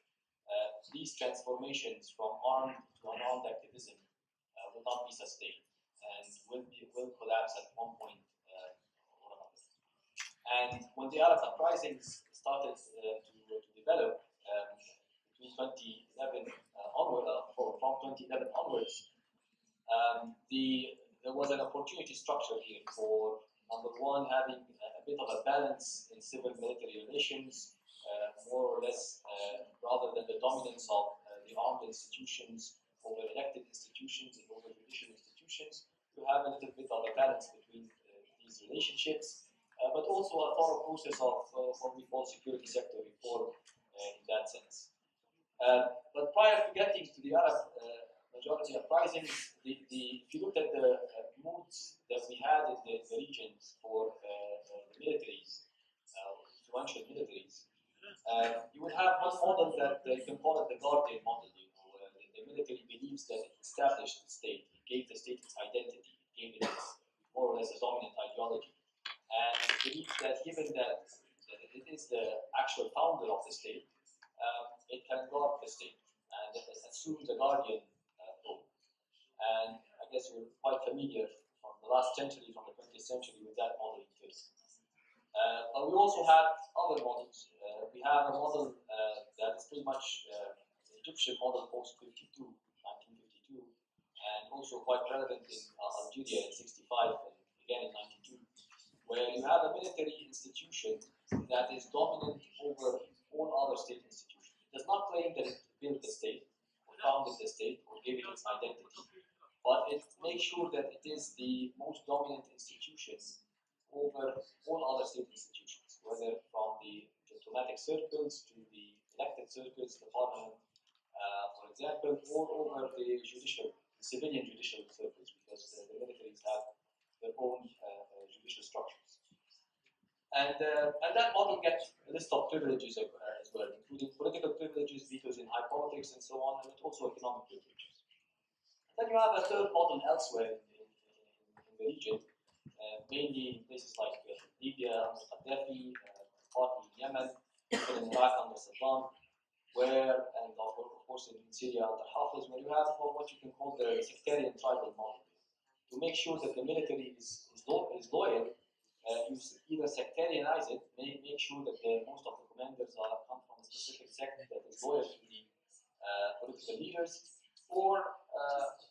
these transformations from armed to unarmed activism will not be sustained and will collapse at one point or another. And when the Arab uprisings started to develop between 2011 onward, from 2011 onwards, there was an opportunity structure here for, number one, having a bit of a balance in civil-military relations, more or less, rather than the dominance of the armed institutions over elected institutions and over judicial institutions, to have a little bit of a balance between these relationships, but also a thorough process of what we call security sector reform in that sense. But prior to getting to the Arab majority uprisings, if you look at the moods that we had in the regions for the militaries, influential militaries, you would have one model that you can call it the Guardian model. Where the military believes that it established the state, it gave the state its identity, it gave it its more or less a dominant ideology, and it believes that given that it is the actual founder of the state, it can guard the state, and it assumes the guardian role. And I guess you're quite familiar from the last century, from the 20th century, with that model in place. But we also have other models. We have a model that is pretty much the Egyptian model post-52, 1952, and also quite relevant in Algeria in 65 and again in 92, where you have a military institution that is dominant over all other state institutions. It does not claim that it built the state, or founded the state, or gave it its identity, but it makes sure that it is the most dominant institution over all other state institutions, whether from the diplomatic circles to the elected circles, the parliament, for example, or over the civilian judicial circles, because the militaries have their own judicial structures. And that model gets a list of privileges as well, including political privileges, vetoes in high politics, and so on, and also economic privileges. Then you have a third model elsewhere in the region, mainly in places like Libya under Gaddafi, partly in Yemen, even in Iraq under Saddam, where, and of course in Syria under Hafez, where you have what you can call the sectarian tribal model. To make sure that the military is loyal, you either sectarianize it, make sure that most of the commanders come from a specific sect that is loyal to the political leaders, or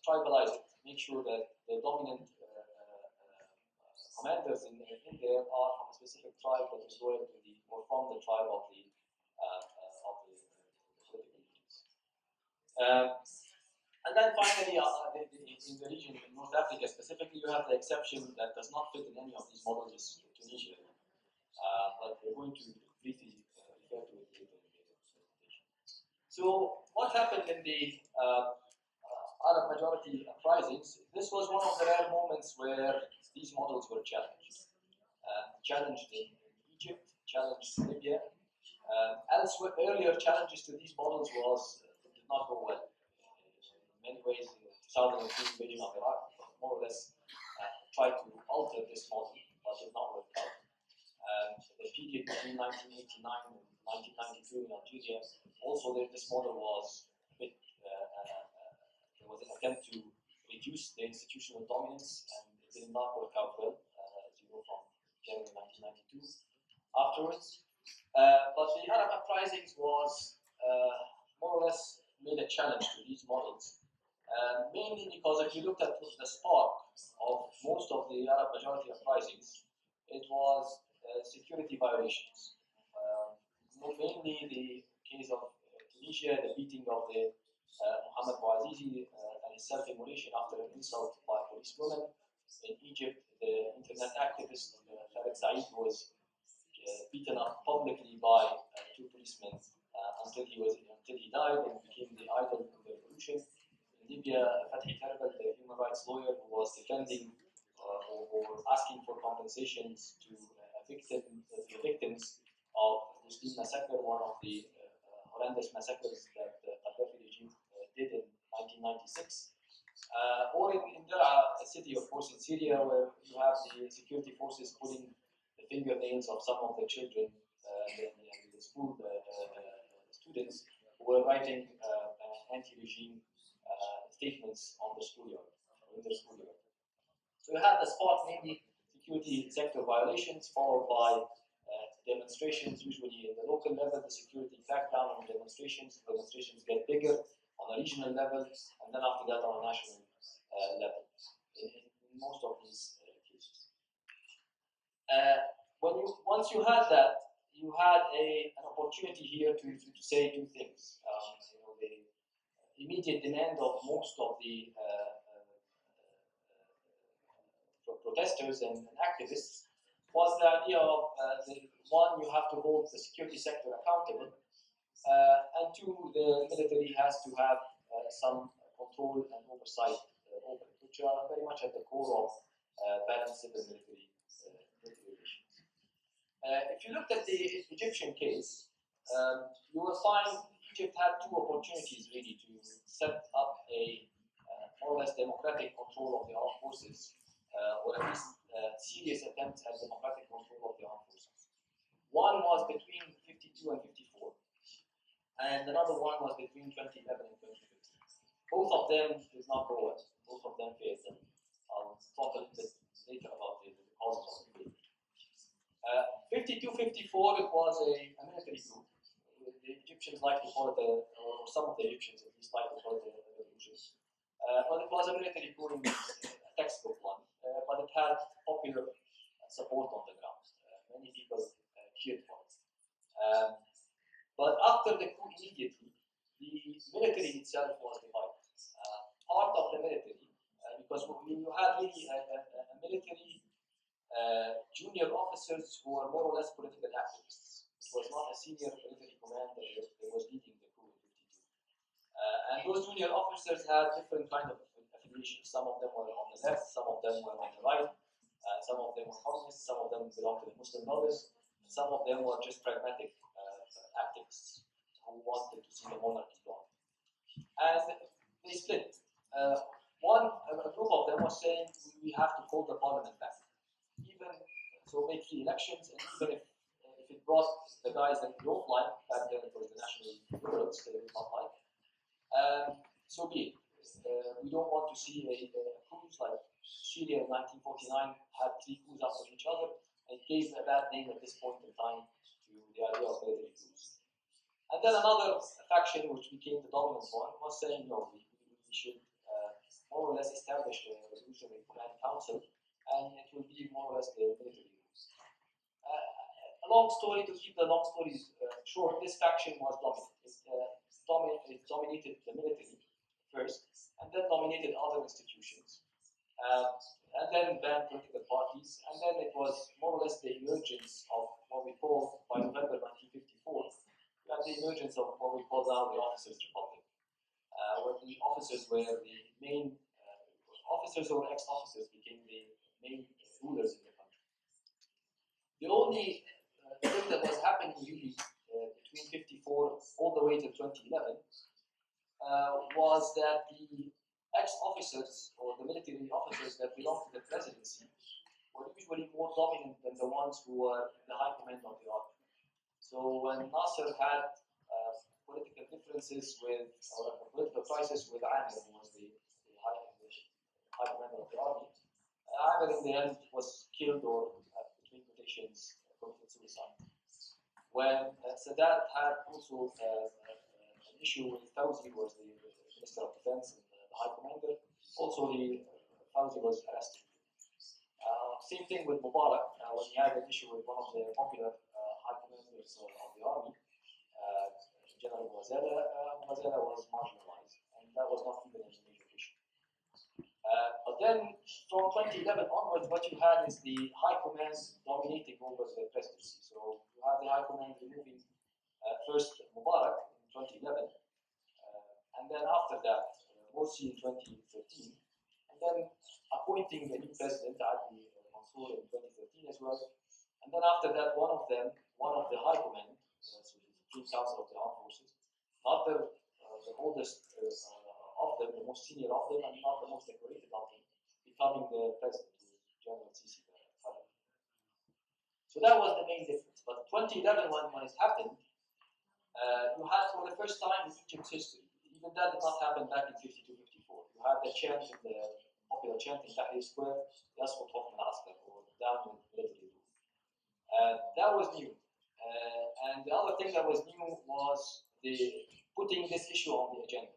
tribalize it, make sure that the dominant commanders in there are from a specific tribe that is loyal to or from the tribe of the political leaders. And then finally, in the region, in North Africa specifically, you have the exception that does not fit in any of these models, is Tunisia. But we're going to briefly refer to it later in the presentation. So, what happened in the Arab majority uprisings? This was one of the rare moments where these models were challenged. Challenged in Egypt, challenged Libya. Elsewhere, earlier challenges to these models did not go well. In many ways, the 2002 invasion of Iraq more or less tried to alter this model, but did not work out. The period between 1989 and 1992 in Algeria. Also, this model was a bit, there was an attempt to reduce the institutional dominance, and it did not work out well, as you know, from January 1992 afterwards. But the Arab uprisings was more or less made a challenge to these models, mainly because if you looked at the spark of most of the Arab majority uprisings, it was security violations. Mainly the case of Tunisia, the beating of the Mohamed Bouazizi and his self-immolation after an insult by policewomen. In Egypt, the internet activist Farid Said was beaten up publicly by two policemen until he died and became the idol of the revolution. In Libya, Fathi Karbel, the human rights lawyer who was defending or asking for compensations to the victims of the Muslim massacre, one of the horrendous massacres that the Gaddafi regime did in 1996. Or in Daraa, a city, of course, in Syria, where you have the security forces pulling the fingernails of some of the children, the school students who were writing anti-regime statements on the schoolyard, in the schoolyard. So you had the spot, mainly security sector violations, followed by demonstrations, usually in the local level, the security crackdown on demonstrations. Demonstrations get bigger on a regional level, and then after that on a national level, in most of these cases. Once you had that, you had an opportunity here to say two things. The immediate demand of most of the protesters and activists was the idea of one, you have to hold the security sector accountable, and two, the military has to have some control and oversight over it, which are very much at the core of balanced civil military relations. If you looked at the Egyptian case, you will find Egypt had two opportunities really to set up a more or less democratic control of the armed forces, or at least serious attempts at democratic control of the armed forces. One was between 52 and 54, and another one was between 2011 and 2015. Both of them did not go well. Both of them failed. And I'll talk a little bit later about the causes of the failure. 52-54, it was a military coup. The Egyptians like to call it or some of the Egyptians at least like to call it a revolution. But it was a military coup in a textbook one, but it had popular support on the ground. Many people cheered for it. But after the coup immediately, the military itself was divided. Part of the military, because you had really a military junior officers who were more or less political activists. It was not a senior military commander that was leading the coup in 52. And those junior officers had different kind of affiliations. Some of them were on the left, some of them were on the right, some of them were communists, some of them belonged to the Muslim Brothers, and some of them were just pragmatic activists who wanted to see the monarchy gone. And they split. A group of them was saying we have to call the parliament back. Even so, make free elections, and even if it brought the guys that we don't like, back then it was the national liberals that we did not like, so be it. We don't want to see a coups like Syria in 1949 had 3 coups after each other, and it gave a bad name at this point in time to the idea of military coups. And then another faction, which became the dominant one, was saying, no, we should more or less establish a revolutionary command council, and it will be more or less the military rules. A long story, to keep the long stories short, this faction was dominant. It dominated the military first, and then dominated other institutions, and then banned political parties, and then it was more or less the emergence of what we call, by November 1954, we had the emergence of what we call now the Officers' Republic, where the officers were the main officers or ex-officers became the main rulers in the country. The only thing that was happening really between 54 all the way to 2011 was that the ex-officers or the military officers that belonged to the presidency were usually more dominant than the ones who were the high command of the army. So when Nasser had political differences with, or a political crisis with Amir, who was the high commander of the army, Amir in the end was killed or, between quotations, committed suicide. When Sadat had also an issue with Fawzi, who was the Minister of Defense and the High Commander, also Fawzi was arrested. Same thing with Mubarak, when he had an issue with one of the popular high commanders of the army, General Muazala was marginalized, and that was not even a major issue. But then, from 2011 onwards, what you had is the high command dominating over the presidency. So you have the high command removing first Mubarak in 2011, and then after that, Morsi in 2013, and then appointing a new president, Adli Mansour, in 2013 as well. And then after that, one of the high command, so the Supreme Council of the Armed Forces, not the oldest of them, the most senior of them, and not the most decorated of them, becoming the president, General Sisi. So that was the main difference. But 2011, when it happened, you had for the first time in Egypt's history, even that did not happen back in 52-54. You had the chant in the popular chant in Tahrir Square, Yasqut Hukm al-Askar, or down with military rule. That was new. And the other thing that was new was the putting this issue on the agenda.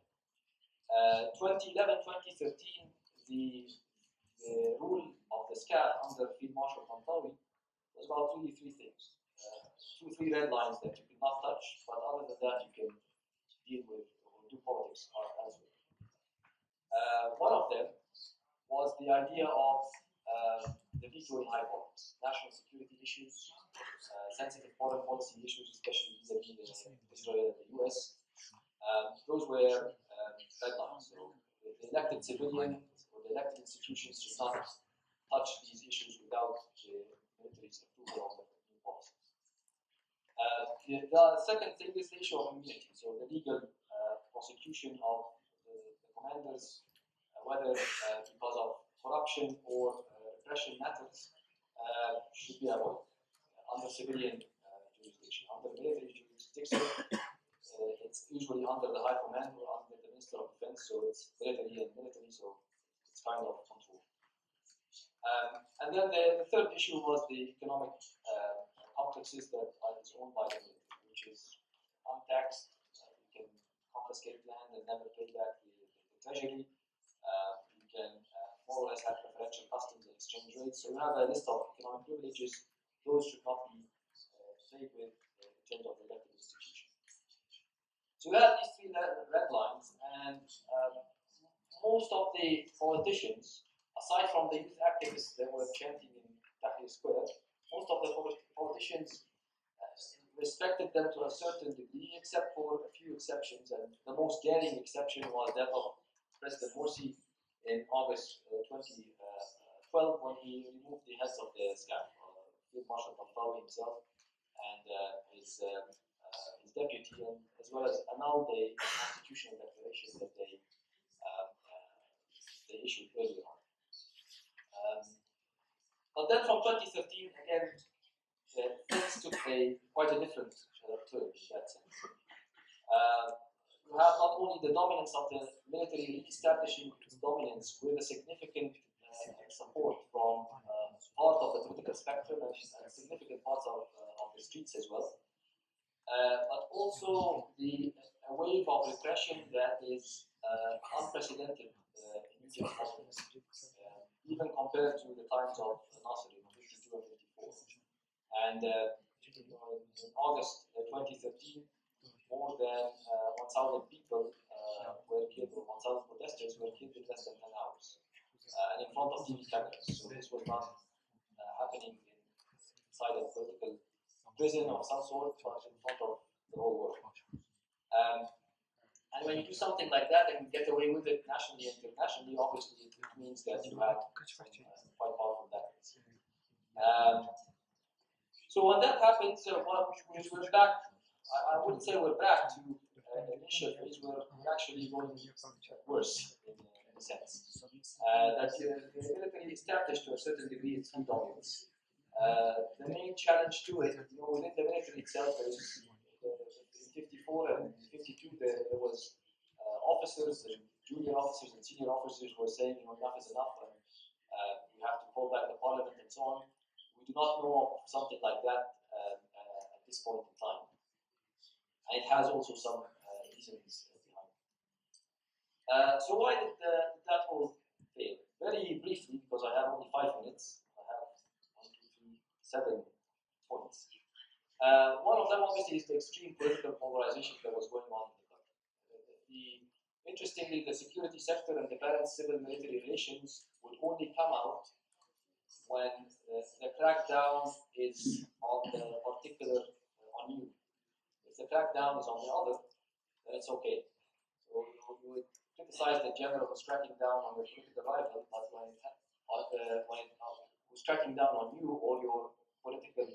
2011, 2013, the rule of the SCAF under Field Marshal Tantawi was about really three things. 2-3 red lines that you cannot touch, but other than that you can deal with or do politics elsewhere. One of them was the idea of the veto in high politics, national security issues, sensitive foreign policy issues, especially vis-a-vis Israel and the US. Those were red lines. So the elected civilian or the elected institutions should not touch these issues without the military's approval of the new policies. The second thing is the issue of immunity. So the legal prosecution of the commanders, whether because of corruption or repression methods, should be avoided under civilian jurisdiction. Under military jurisdiction, it's usually under the High Command or under the Minister of Defense, so it's military and military, so it's kind of control. And then the third issue was the economic complexes that is owned by the military, which is untaxed. You can confiscate land and never pay back the treasury. You can more or less have preferential customs and exchange rates. So you have a list of economic privileges. Those should not be played with in terms of the elected institution. So you have these three red lines, and most of the politicians, aside from the youth activists that were chanting in Tahrir Square, most of the politicians respected them to a certain degree, except for a few exceptions. And the most daring exception was that of President Morsi in August 2012, when he removed the heads of the SCAF, Field Marshal Tantawi himself and his deputy, and as well as annulled the constitutional declaration that they issued earlier on. But then from 2013, again, things took quite a different turn in that sense. You have not only the dominance of the military re-establishing its dominance with a significant support from part of the political spectrum and significant parts of the streets as well, but also a wave of repression that is unprecedented in Egypt's politics, even compared to the times of Nasser in 52 and 54. And in August 2013, more than 1,000 people were killed, or 1,000 protesters were killed in less than 10 hours, and in front of TV cameras. So this was not happening inside a political prison of some sort, but in front of the whole world. And when you do something like that and get away with it nationally and internationally, obviously it means that you have quite powerful backers. So when that happens, we're back. I wouldn't say we're back to initial phase. We're actually going worse in a sense. That the military established to a certain degree its dominance. The main challenge to it, within the military itself, there is in 54 and 52 there was officers and junior officers and senior officers who were saying, enough is enough, and we have to pull back the parliament and so on. We do not know of something like that at this point in time, and it has also some reasons behind it. So why did that all fail? Very briefly, because I have only 5 minutes. I have 7 points. One of them, obviously, is the extreme political polarization that was going on in the country. Interestingly, the security sector and the balanced civil-military relations would only come out when the crackdown is on the particular on you. If the crackdown is on the other, then it's okay. So you would criticize the general who's cracking down on your political rival, but when it was cracking down on you or your political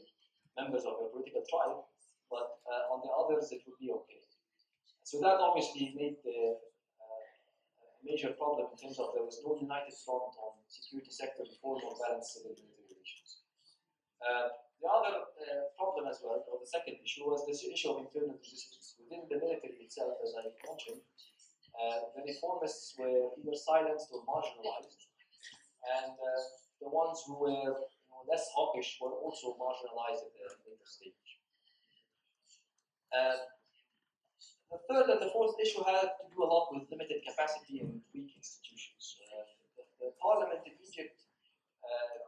members of your political tribe, but on the others it would be okay. So that obviously made the major problem in terms of there was no united front on security sector before more balanced civil-military relations. The other problem as well, or the second issue, was this issue of internal resistance. Within the military itself, as I mentioned, the reformists were either silenced or marginalized, and the ones who were less hawkish were also marginalized at the later stage. The third and the fourth issue had to do a lot with limited capacity and weak institutions. The parliament in Egypt,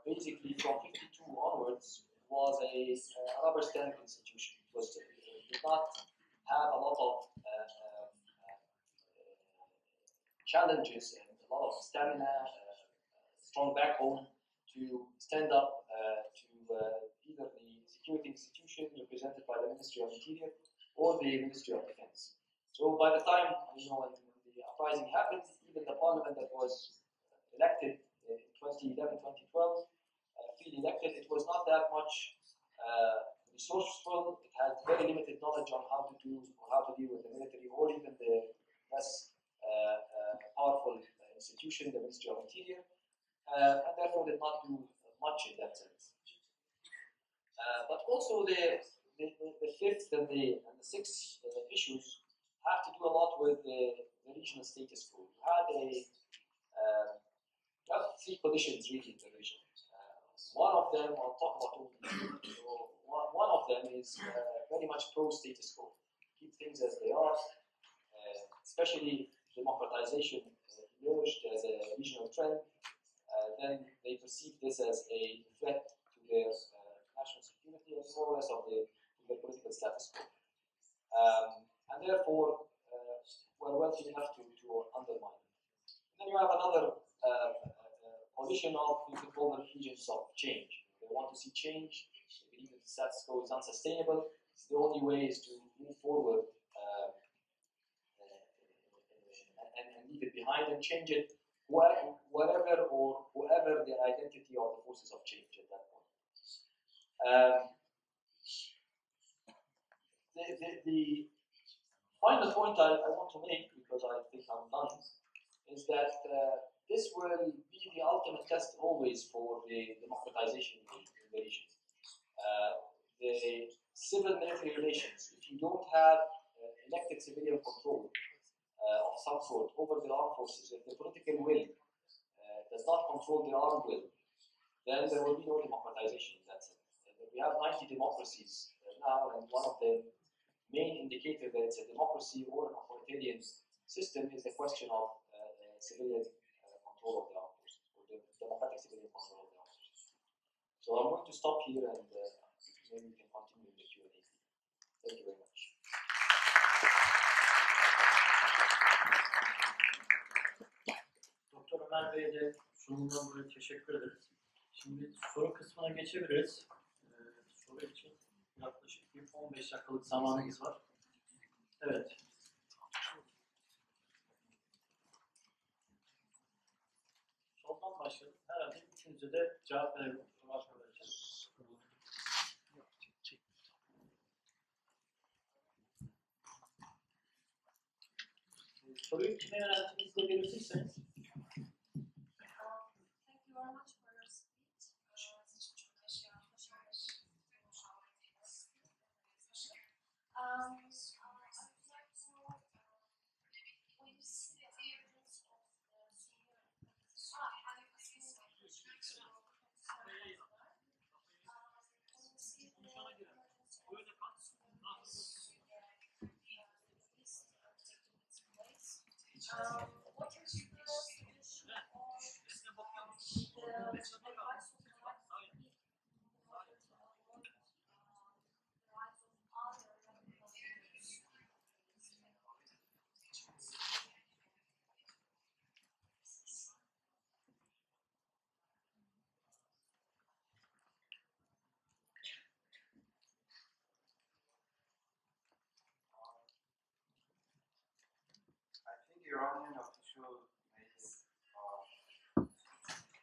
basically from 52 onwards, was a rubber stamp institution. It did not have a lot of challenges and a lot of stamina, strong backbone to stand up to either the security institution represented by the Ministry of Interior or the Ministry of Defense. So by the time when the uprising happened, even the parliament that was elected in 2011, 2012, freely elected, it was not that much resourceful. It had very limited knowledge on how to deal with the military or even the less powerful institution, the Ministry of Interior, and therefore did not do much in that sense. But also the fifth and the sixth issues have to do a lot with the regional status quo. You have 3 conditions really in the region. One of them, I'll talk about only two. So one of them is very much pro-status quo. Keep things as they are, especially democratization emerged as a regional trend. Then they perceive this as a threat to their national security and more or less of their political status quo. And therefore, were wealthy enough to undermine it. And then you have another coalition of, you could call them agents of change. They want to see change. They believe that the status quo is unsustainable. The only way is to move forward and leave it behind and change it, whatever or whoever the identity of the forces of change at that point. The final point I want to make, because I think I'm done, is that this will be the ultimate test always for the democratization in the region. The civil-military relations, if you don't have elected civilian control of some sort over the armed forces, if the political will does not control the armed will, then there will be no democratization in that sense. We have 90 democracies now, and one of the main indicators that it's a democracy or an authoritarian system is the question of civilian control of the armed forces, or the democratic civilian control of the armed forces. So I'm going to stop here and maybe we can continue in the Q&A. Thank you very much. Doktor Ömer Bey'e de sunumundan dolayı teşekkür ederiz. Şimdi soru kısmına geçebiliriz. Soru için yaklaşık bir 15 dakikalık zamanımız var. Evet. Soldan başlayalım. Herhalde üçünüze de cevap verebilirim. Soruyu kime yönelttiğinizi de belirtirseniz. Thank you very much for your speech. Sizin için çok teşekkür What is the position on the advice of the rights of I think Iranian official made it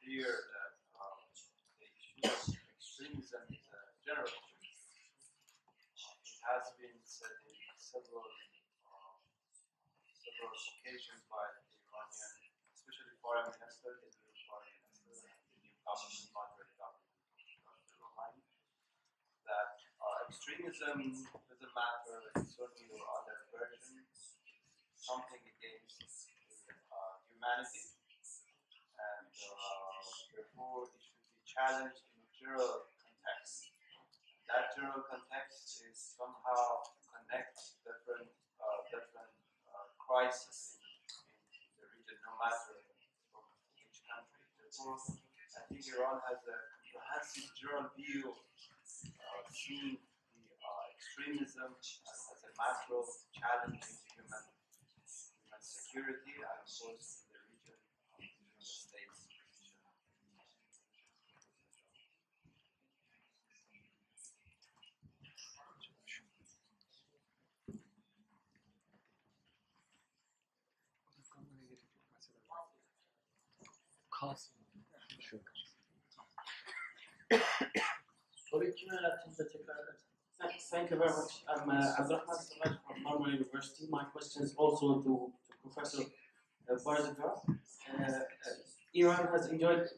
clear that the issue of extremism is a general issue. It has been said in several occasions by the Iranian, especially foreign minister, the new foreign minister, and the new government, moderate government of Dr. Rouhani, that extremism doesn't matter if Sunni or other version, something against humanity, and therefore it should be challenged in a general context. That general context is somehow connect different crises in the region, no matter from which country. Therefore, I think Iran has a comprehensive general view, seeing the extremism as a macro challenging human security, and of course in the region, the states. Soruyu kime yönelttiğinizde tekrar ederseniz. Thank you very much. I'm Abdurrahman Sarraj from Marmara University. My question is also to Professor Barzigar. Iran has enjoyed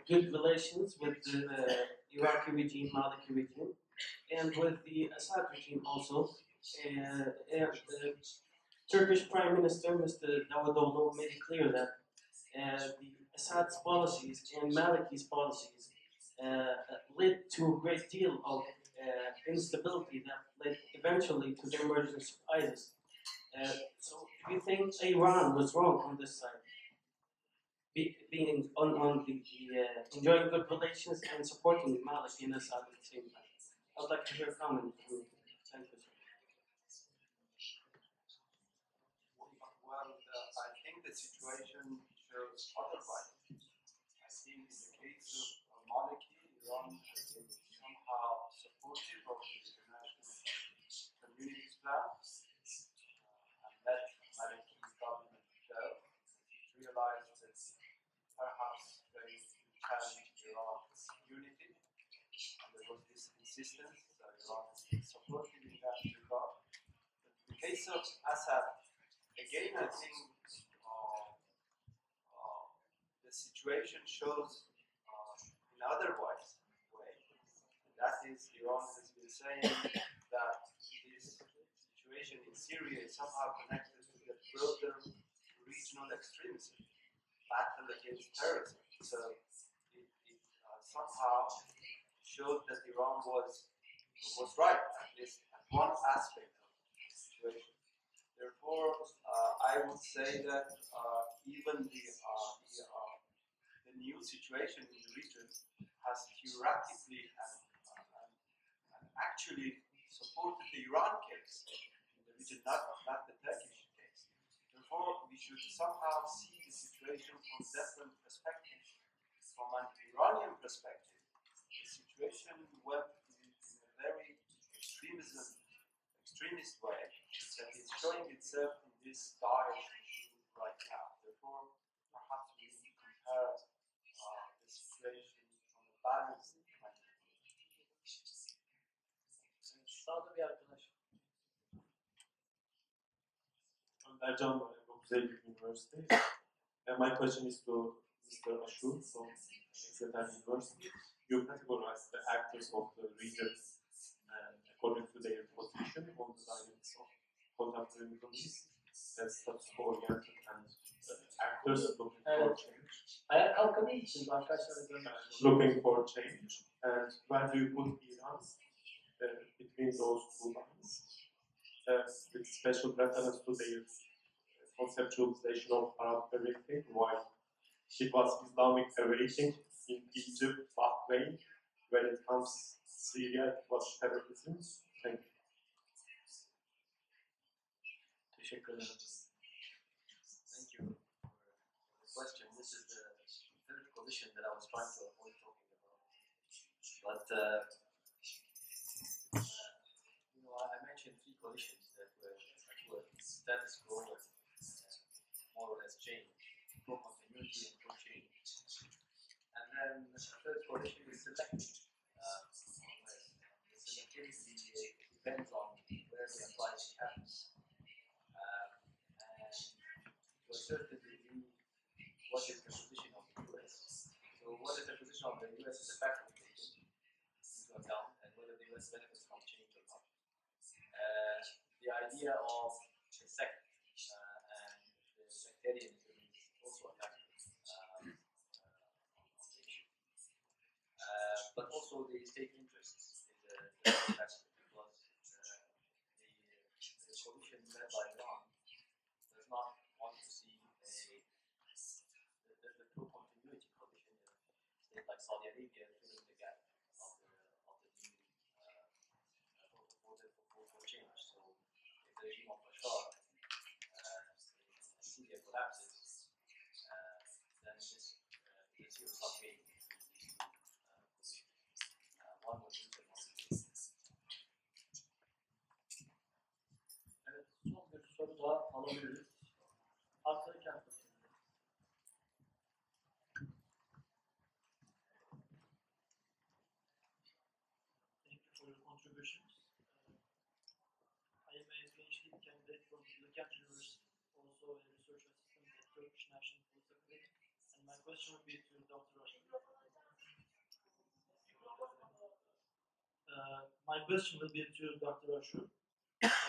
good relations with the Iraqi regime, Maliki regime, and with the Assad regime also. The Turkish Prime Minister, Mr. Davutoglu, made it clear that the Assad's policies and Maliki's policies led to a great deal of instability that led eventually to the emergence of ISIS. So, do you think Iran was wrong on this side, being on the enjoying good relations and supporting Maliki and Assad at the same time? I would like to hear a comment from you. Thank you, sir. Well, I think the situation shows otherwise. I think in the case of Maliki, Iran has been somehow supportive of the international community's plans and let Maliki government go. It realized that perhaps they challenge Iran's unity, and there was this insistence, so Iran has been supportive in that regard. But in the case of Assad, again, I think the situation shows in otherwise way. And that is, Iran has been saying that this situation in Syria is somehow connected to the broader regional extremism, battle against terrorism. So it somehow showed that Iran was right, at least at one aspect of the situation. Therefore, I would say that even the new situation in the region has theoretically and actually supported the Iran case in the region, not the Turkish case. Therefore, we should somehow see the situation from different perspectives. From an Iranian perspective, the situation went in a very extremist way that is showing itself in this Daesh issue right now. Therefore, perhaps we need to compare the situation from a balanced point of view. Sağda bir arkadaş. I'm Ercan from Zeytin University. And my question is to Mr. Ashur from Exeter University. You categorize the actors of the region according to their position on the dynamics of contemporary Middle East as status quo oriented and actors looking for change. Ayağa kalkabilir misiniz arkadaşlar? Looking for change. And where do you put Iran between those two lines? With special reference to their conceptualization of Arab awakening, why it was Islamic awakening in Egypt, Bahrain. When it comes Syria, it was terrorism. Thank you. Teşekkür ederim. Thank you for the question. This is the third collision that I was trying to avoid talking about. But I mentioned three collisions that were status quo and more or less change, pro-continuity and pro-change. And then the third collision is selective. The selectivity depends on where the appliance happens. And to a certain degree, what is the position of the US? So what is the position of the US is a factor to take into account, and whether the US benefits from change or not. The idea of the sect and the sectarianism is also a factor on the issue. But also the state interests is a factor, because the solution led by Iran does not want to see the true continuity coalition in a state like Saudi Arabia filling the gap of the new for change. So if the regime of Bashar in Syria collapses, then this is some way one would use the Evet, son bir soru daha alabiliriz. Arkadaki arkadaşlar. Thank you for your contributions. I am a PhD candidate from Bilkent University, also a research assistant at Turkish National Police Academy, and my question would be to Dr. Ashur. My question will be to Dr. Ashur,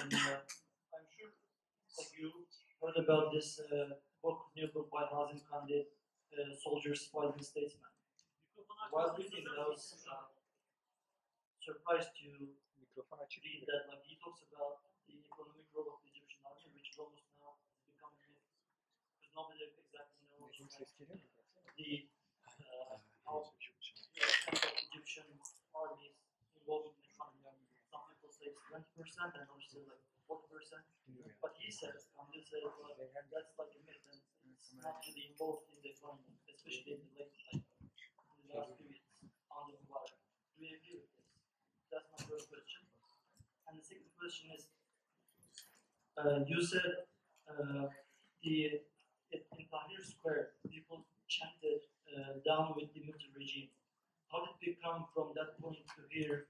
and I'm sure that you heard about this new book by Hazim Kandil, Soldiers, Fighting Statesmen. While reading, I was surprised to read that he talks about the economic role of the Egyptian army, which is almost now becoming myth, because nobody exactly knows the how Egyptian army is involved in the economy. Some people say it's 20%, and others say like 40%. But he says, Kandil says, that's like a myth, and it's not really involved in the economy, especially in the late, in the last periods under Mubarak. Do you agree with this? That's my first question. And the second question is, you said in Tahrir Square, people chanted down with the military regime. How did we come from that point to here,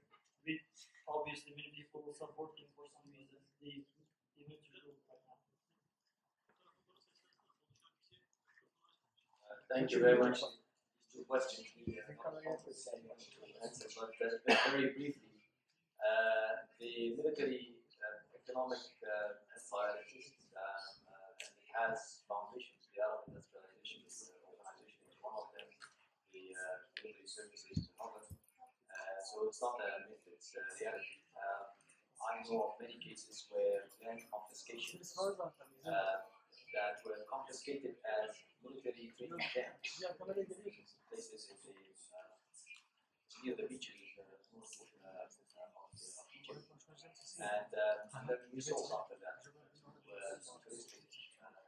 with obviously many people supporting for some reason the military rule right now? Thank you very much. These two questions we answer, but very briefly, the military economic empire exists and it has foundations. The Arab Industrialization Organization is one of them. The military services is another. So it's not a myth; it's a reality. I know of many cases where land confiscations that were confiscated as military training camps. Places in the near the beaches of Egypt, and then we sold after that touristic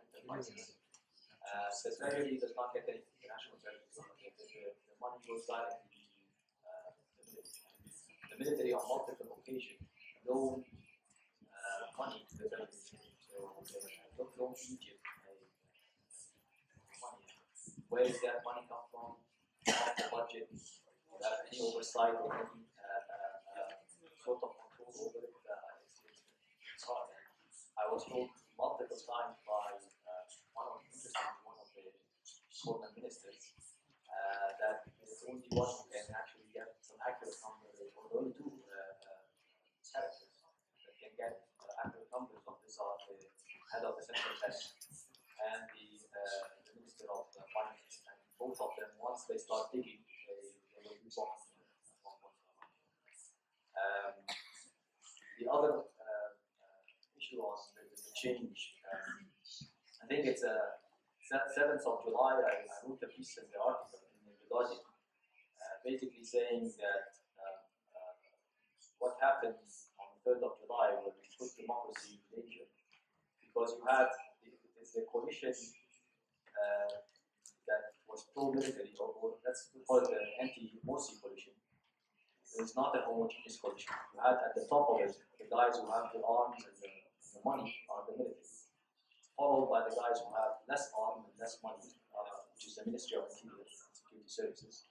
enterprises. The treasury does not get any international treasury. The money goes directly to the military on multiple occasions loan money to the treasury. So don't loan Egypt money. Where does that money come from? Off the budget, without any oversight or any sort of control over it. It's hard. I was told multiple times by one of the former ministers that there's only one who can actually get some accurate numbers, or the only two characters that can get accurate numbers of this are the head of the central bank and the minister of finance. And both of them, once they start digging, they will be wrong. The other issue on the change I think it's 7th of July. I wrote a piece in the article in the Guardian, basically saying that what happened on the 3rd of July when we put democracy in danger, because you had the coalition that was pro-military, or let's call it the anti-Morsi coalition. It's not a homogeneous coalition. You had at the top of it the guys who have the arms and the money are the military, followed by the guys who have less arms and less money, which is the Ministry of Interior and Security Services.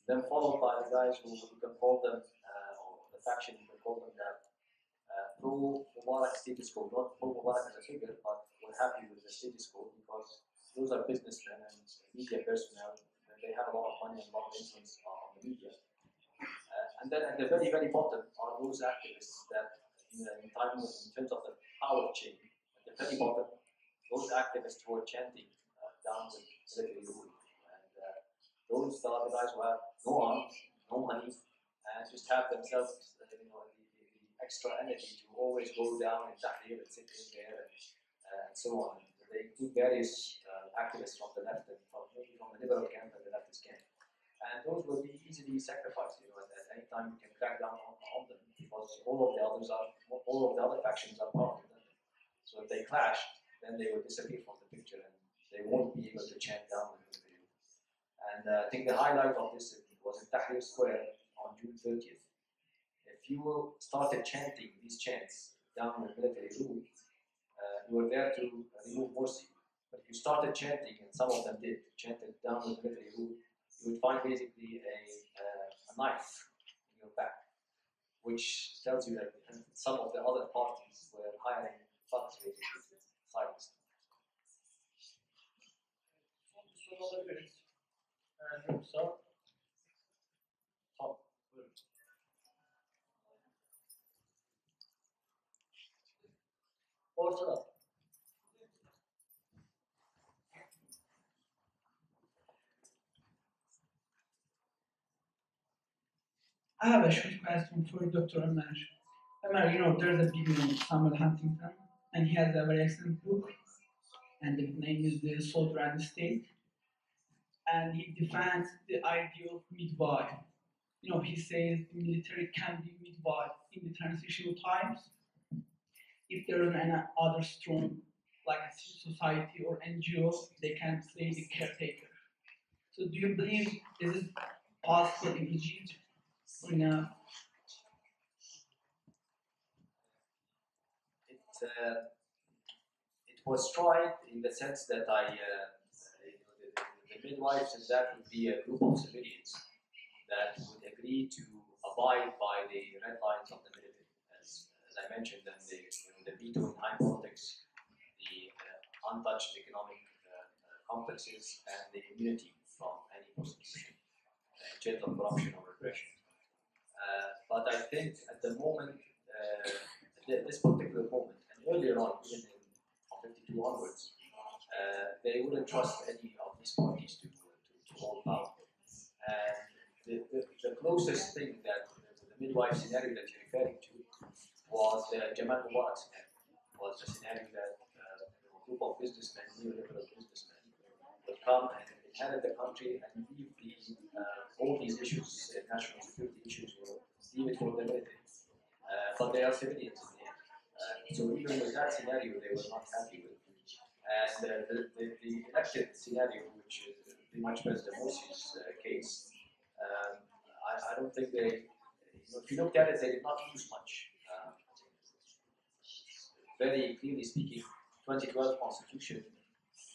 Then followed by the guys who you can call them, or the faction you can call them that pro-Mubarak status quo, not pro-Mubarak as a figure, but we're happy with the status quo because those are businessmen and media personnel, and they have a lot of money and a lot of influence on the media. And then at the very, very bottom are those activists that, in terms of the power chain, at the very bottom, those activists who are chanting down with military rule. And those are the guys who have no arms, no money, and just have themselves, the extra energy to always go down in Tahrir and sit in there and so on. They include various activists from the left and maybe from the liberal camp and the leftist camp. And those will be easily sacrificed, at any time you can crack down on them because all of the other factions are powerful than them. So if they clash, then they will disappear from the picture and they won't be able to chant down with them. And I think the highlight of this was in Tahrir Square on June 30th. If you started chanting these chants down with military rule, you were there to remove Morsi. But if you started chanting, and some of them did, chanted down with military rule, you would find basically a knife in your back, which tells you that some of the other parties were hiring thugs basically to silence them. Son bir soru alabiliriz. Eğer yoksa tamam. Buyurun. Ortada. I have a short question for Dr. Ömer. Ömer, there's a big name, Samuel Huntington, and he has a very excellent book, and the name is The Soldier and the State. And he defends the idea of midwife. He says the military can be midwife in the transitional times if there is any other strong, like a civil society or NGO, they can play the caretaker. So do you believe this is possible in Egypt? It was tried in the sense that the midwives and that would be a group of civilians that would agree to abide by the red lines of the military, as I mentioned, and the veto in high politics, the untouched economic complexes, and the immunity from any prosecution, in terms of corruption or repression. But I think at the moment, this particular moment, and earlier on, even from 52 onwards, they wouldn't trust any of these parties to hold power. And the closest thing that the midwife scenario that you're referring to was the Jamal Mubarak scenario. Was the scenario that a group of businessmen, neoliberal businessmen, would come and inherit the country and leave all these issues, national security issues, leave it for the military. But they are civilians in the end. So even with that scenario, they were not happy with. And the elected scenario, which is pretty much President Morsi's case, I don't think they, if you look at it, they did not lose much. Very clearly speaking, 2012 Constitution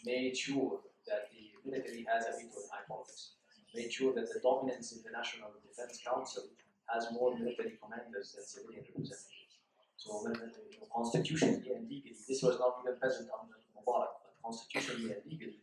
made sure that the military has a veto in high politics, made sure that the dominance in the National Defense Council has more military commanders than civilian representatives. So when constitutionally and legally, this was not even present under Mubarak, but constitutionally and legally,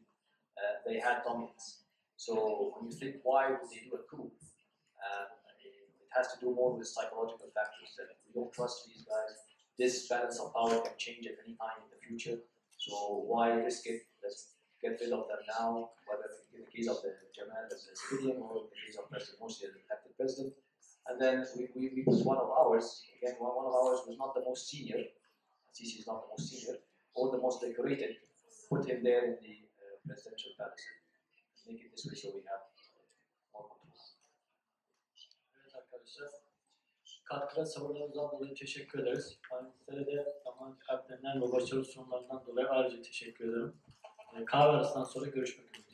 they had dominance. So when you think why would they do a coup, it has to do more with psychological factors that we don't trust these guys. This balance of power can change at any time in the future. So why risk it? Let's get rid of them now, whether in the case of the Jamal as a civilian or in the case of President Morsi as an elected president. And then we put one of ours, again, one of ours was not the most senior, Sisi is not the most senior, or the most decorated, put him there in the presidential palace. Make it this way so we have more control. Evet arkadaşlar, katkıda sabırlarınızdan dolayı teşekkür ederiz. Sizlere de zaman kalplerinden ve başarılı sunumlarından dolayı ayrıca teşekkür ederim. Kahve arasından sonra görüşmek üzere.